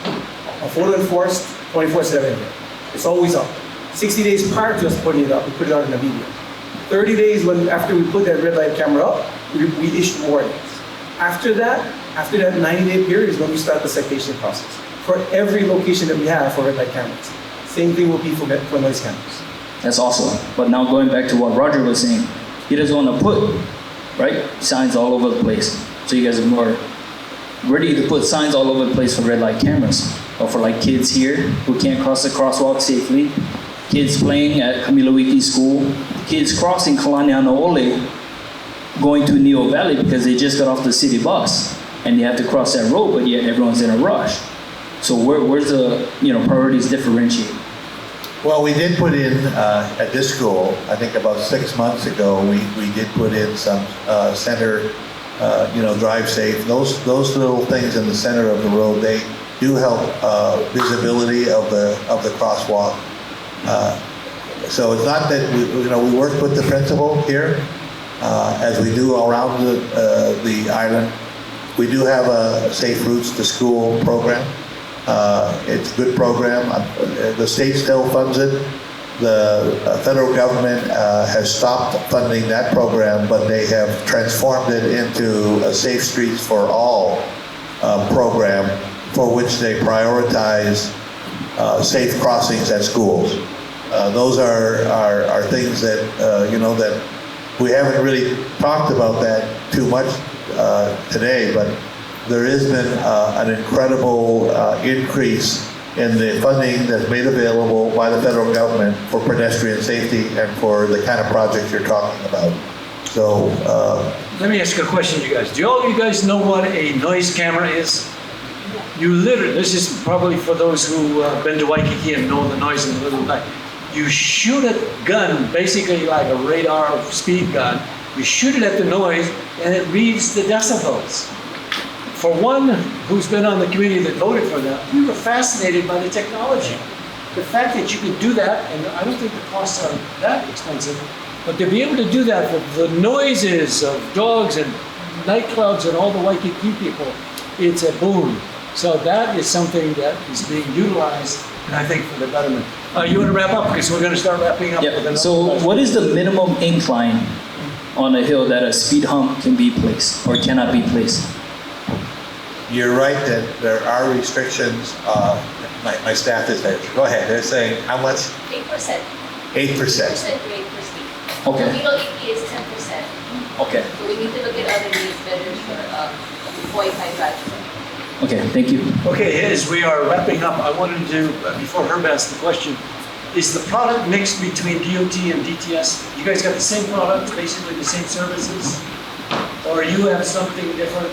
F: a photo enforced 24/7 here. It's always up. 60 days prior to us putting it up, we put it out in the media. 30 days after we put that red light camera up, we issue warnings. After that 90-day period is when we start the citation process for every location that we have for red light cameras. Same thing will be for noise cameras.
R: That's awesome. But now going back to what Roger was saying, he doesn't want to put, right, signs all over the place. So you guys are more ready to put signs all over the place for red light cameras. Or for like kids here who can't cross the crosswalk safely, kids playing at Kamilawiki School, kids crossing Kalanianaole going to Neo Valley because they just got off the city bus and they have to cross that road, but yet everyone's in a rush. So where's the priorities differentiate?
B: Well, we did put in at this school, I think about 6 months ago, we did put in some center, drive safe. Those little things in the center of the road, they do help visibility of the crosswalk. So it's not that we work with the principal here as we do around the island. We do have a Safe Routes to School program. It's a good program. The state still funds it. The federal government has stopped funding that program, but they have transformed it into a Safe Streets for All program, for which they prioritize safe crossings at schools. Those are things that that we haven't really talked about that too much today, but there has been an incredible increase in the funding that's made available by the federal government for pedestrian safety and for the kind of projects you're talking about. So
A: let me ask you a question, you guys. Do all of you guys know what a noise camera is? You literally, this is probably for those who have been to Waikiki and know the noise in the middle of the night. You shoot a gun, basically like a radar speed gun. You shoot it at the noise and it reads the decibels. For one who's been on the committee that voted for that, we were fascinated by the technology. The fact that you could do that, and I don't think the costs are that expensive, but to be able to do that with the noises of dogs and nightclubs and all the Waikiki people, it's a boon. So that is something that is being utilized, and I think for the betterment. You want to wrap up? Because we're going to start wrapping up.
R: Yep. So what is the minimum incline on a hill that a speed hump can be placed or cannot be placed?
B: You're right that there are restrictions. My staff is there. Go ahead. They're saying how much?
S: 8%.
B: 8%.
S: 8% rate per speed.
R: Okay.
S: The legal AP is 10%.
R: Okay.
S: So we need to look at other means better for Wi-Fi drive.
R: Okay, thank you.
A: Okay, as we are wrapping up, I wanted to, before Herb asked the question, is the product mixed between DOT and DTS? You guys got the same products, basically the same services? Or you have something different?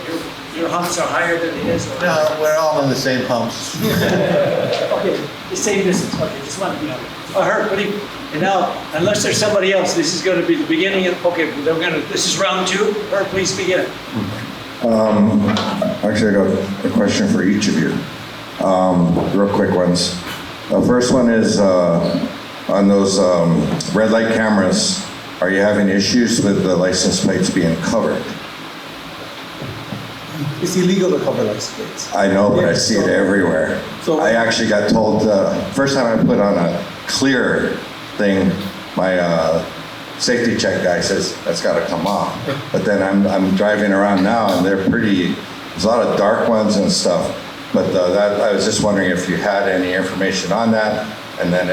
A: Your humps are higher than his? Or?
B: No, we're all on the same humps.
A: Okay, the same distance. Okay, just want to be Herb, what do you? And now, unless there's somebody else, this is going to be the beginning of. Okay, this is round 2. Herb, please begin.
I: Actually, I got a question for each of you. Real quick ones. The first one is on those red light cameras, are you having issues with the license plates being covered?
D: It's illegal to cover license plates.
I: I know, but
D: Yeah,
I: I see it
D: so-
I: everywhere.
D: so-
I: I actually got told, first time I put on a clear thing, my safety check guy says, that's gotta come off. But then I'm driving around now and they're pretty, there's a lot of dark ones and stuff. But that, I was just wondering if you had any information on that. And then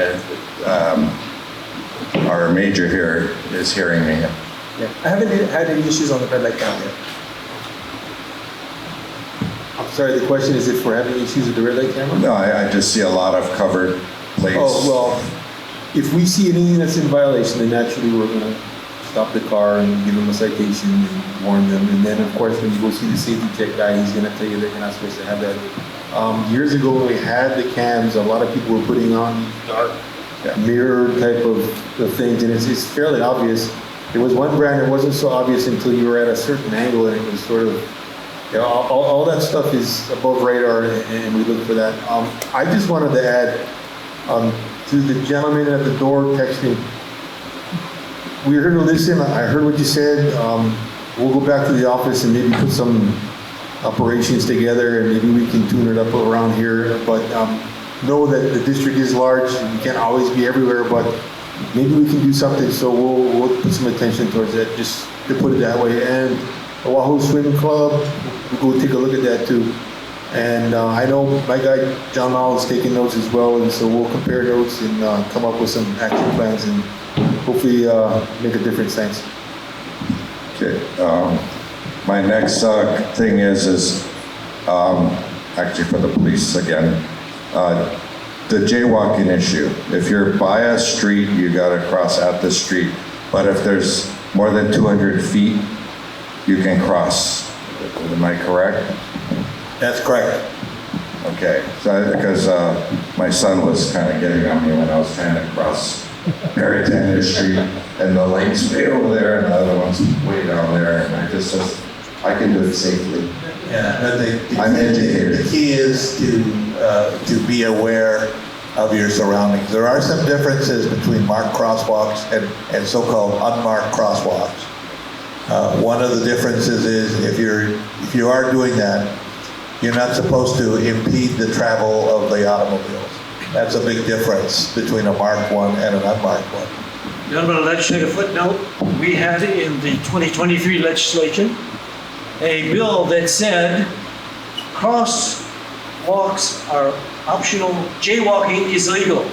I: our major here is hearing me.
D: Yeah. I haven't had any issues on the red light camera yet. I'm sorry, the question is if we're having issues with the red light camera?
I: No, I just see a lot of covered plates.
D: Oh, well, if we see anything that's in violation, then naturally we're gonna stop the car and give them a citation and warn them. And then, of course, when you go see the safety check guy, he's gonna tell you that you're not supposed to have that. Years ago, when we had the cams, a lot of people were putting on these dark mirror type of things, and it's fairly obvious. There was one brand that wasn't so obvious until you were at a certain angle, and it was sort of, you know, all that stuff is above radar, and we look for that. I just wanted to add to the gentleman at the door texting. We're here to listen. I heard what you said. We'll go back to the office and maybe put some operations together, and maybe we can tune it up around here. But know that the district is large. We can't always be everywhere, but maybe we can do something. So we'll put some attention towards that, just to put it that way. And the Wahoo Swim Club, we'll go take a look at that too. And I know my guy John Mall is taking notes as well, and so we'll compare notes and come up with some action plans and hopefully make a difference. Thanks.
I: Okay. My next thing is actually for the police again. The jaywalking issue. If you're by a street, you got to cross at the street. But if there's more than 200 feet, you can cross. Am I correct?
B: That's correct.
I: Okay. So because my son was kind of getting on me when I was trying to cross Mary Tanner Street, and the light's way over there, and the other one's way down there, and I just says, I can do it safely.
B: Yeah, but
I: I'm educated.
B: The key is to be aware of your surroundings. There are some differences between marked crosswalks and so-called unmarked crosswalks. One of the differences is if you are doing that, you're not supposed to impede the travel of the automobiles. That's a big difference between a marked one and an unmarked one.
A: Gentlemen, legislative footnote, we had in the 2023 legislation a bill that said crosswalks are optional, jaywalking is legal.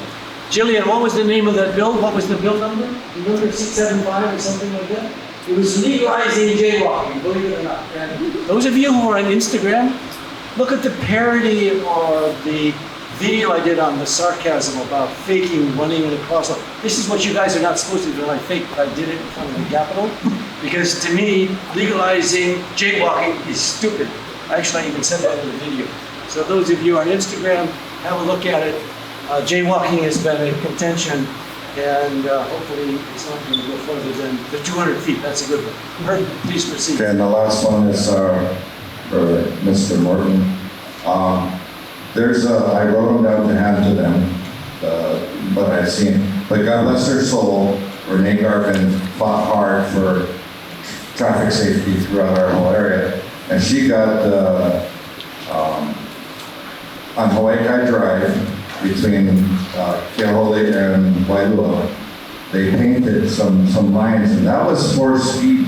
A: Jillian, what was the name of that bill? What was the bill number? Remember 675 or something like that? It was legalizing jaywalking, believe it or not. And those of you who are on Instagram, look at the parody or the video I did on the sarcasm about faking running in a crosswalk. This is what you guys are not supposed to do. I faked, but I did it in front of the Capitol. Because to me, legalizing jaywalking is stupid. Actually, I even said that in the video. So those of you on Instagram, have a look at it. Jaywalking has been a contention, and hopefully it's not going to go further than the 200 feet. That's a good one. Kurt, please proceed.
I: Okay, and the last one is for Mr. Morton. I wrote them down to hand to them, but I've seen, but God bless her soul, Renee Garvin fought hard for traffic safety throughout our whole area. And she got, on Hawaii Drive, between Keahole and Wailua, they painted some lines, and that was for speed,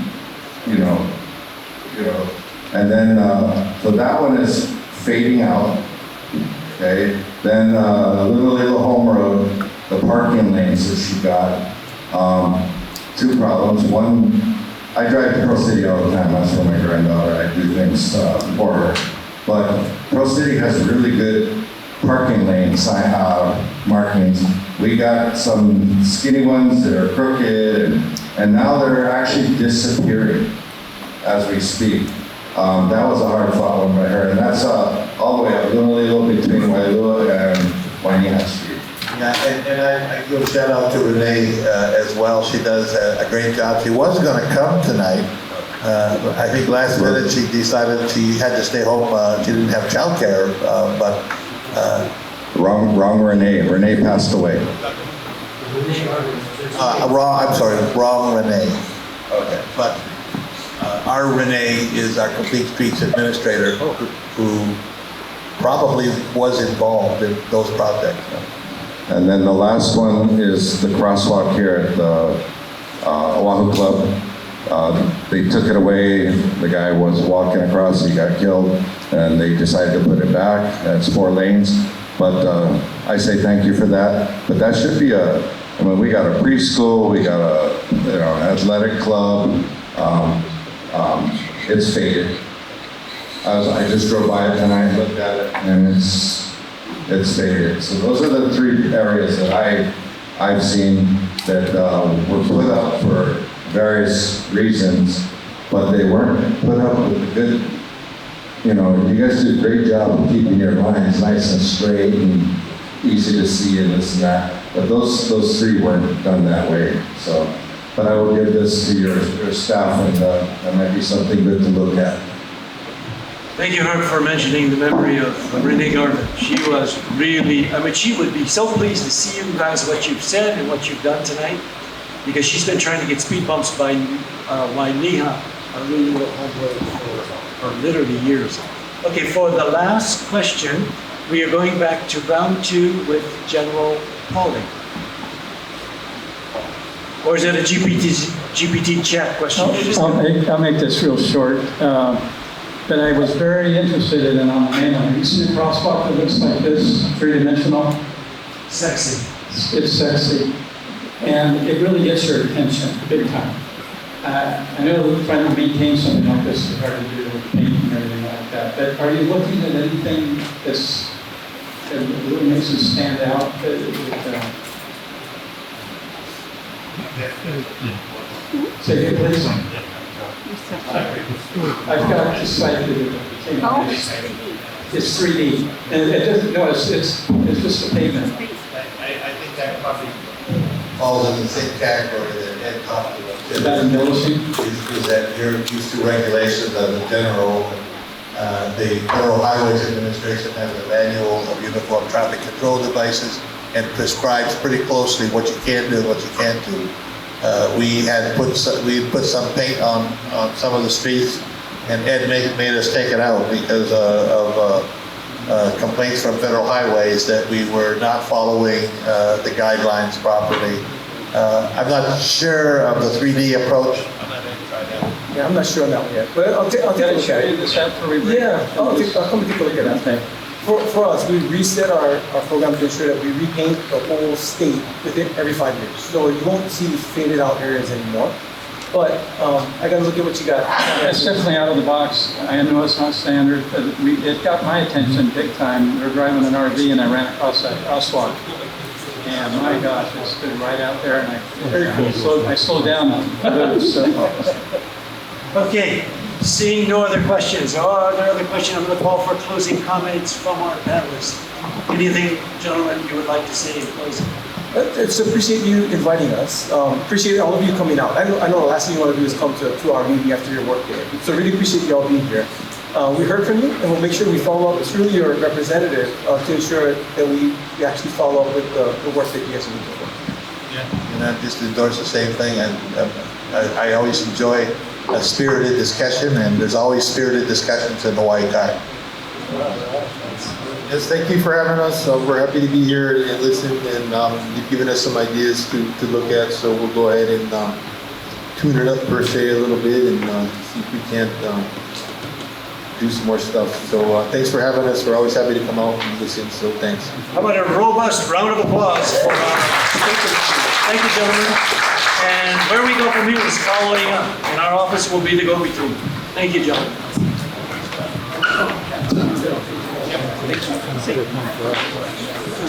I: you know. And then, so that one is fading out. Okay, then Little Home Road, the parking lanes that she got, two problems. One, I drive to Pearl City all the time. That's for my granddaughter. I do things for her. But Pearl City has really good parking lane markings. We got some skinny ones that are crooked, and now they're actually disappearing as we speak. That was a hard fought one by her, and that's all the way up Little between Wailua and Wainea Street.
B: Yeah, and I give a shout out to Renee as well. She does a great job. She was going to come tonight. I think last minute she decided she had to stay home. She didn't have childcare, but
I: Wrong Renee. Renee passed away.
B: Wrong Renee. Okay. But our Renee is our Complete Streets Administrator who probably was involved in those projects.
I: And then the last one is the crosswalk here at the Oahu Club. They took it away. The guy was walking across. He got killed, and they decided to put it back. It's 4 lanes. But I say thank you for that. But that should be I mean, we got a preschool. We got an athletic club. It's faded. I just drove by it tonight, looked at it, and it's faded. So those are the 3 areas that I've seen that were put up for various reasons, but they weren't put up with the good. You guys do a great job of keeping your lines nice and straight and easy to see and this and that. But those 3 weren't done that way. So, but I will give this to your staff, and that might be something good to look at.
A: Thank you, Herb, for mentioning the memory of Renee Garvin. She was really, she would be so pleased to see you guys, what you've said and what you've done tonight, because she's been trying to get speed bumps by Wainiha, a really little home road, for literally years. Okay, for the last question, we are going back to round 2 with General Pauling. Or is it a GPT chat question?
G: I'll make this real short. But I was very interested in on the mainland. You see a crosswalk that looks like this, 3-dimensional?
A: Sexy.
G: It's sexy. And it really gets your attention, big time. I know trying to maintain something like this is hard to do with paint and everything like that. But are you looking at anything that really makes it stand out? Say it, please. I've got this site that it's 3D, and it doesn't. No, it's just a pavement.
B: I think that probably falls in the same category that Ed talked about.
G: Is that embellishing?
B: Is that you're used to regulations of the general. The Federal Highways Administration has a manual of uniform traffic control devices and prescribes pretty closely what you can do and what you can't do. We put some paint on some of the streets, and Ed made us take it out because of complaints from Federal Highways that we were not following the guidelines properly. I'm not sure of the 3D approach.
F: Yeah, I'm not sure on that one yet, but I'll take a look at it. Yeah, I'll come and take a look at that thing. For us, we reset our program to ensure that we repaint the whole state within every 5 years. So you won't see faded out areas anymore. But I got to look at what you got.
G: It's definitely out of the box. I know it's not standard, but it got my attention big time. We were driving an RV and I ran across that crosswalk. And my gosh, it stood right out there, and I slowed down.
A: Okay, seeing no other questions, are there other questions? I'm going to call for closing comments from our panelists. Anything, gentlemen, you would like to say in closing?
F: It's appreciate you inviting us. Appreciate all of you coming out. I know the last thing you want to do is come to our meeting after your work day. So really appreciate you all being here. We heard from you, and we'll make sure we follow up. It's really your representative to ensure that we actually follow up with the work that you guys are doing.
B: Yeah, and I just endorse the same thing. And I always enjoy a spirited discussion, and there's always spirited discussions in Hawaii Kai.
D: Yes, thank you for having us. We're happy to be here and listen, and you've given us some ideas to look at. So we'll go ahead and tune it up per se a little bit and see if we can't do some more stuff. So thanks for having us. We're always happy to come out and listen. So thanks.
A: How about a robust round of applause for our speakers? Thank you, gentlemen. And where we go from here is following up, and our office will be the go-between. Thank you, gentlemen.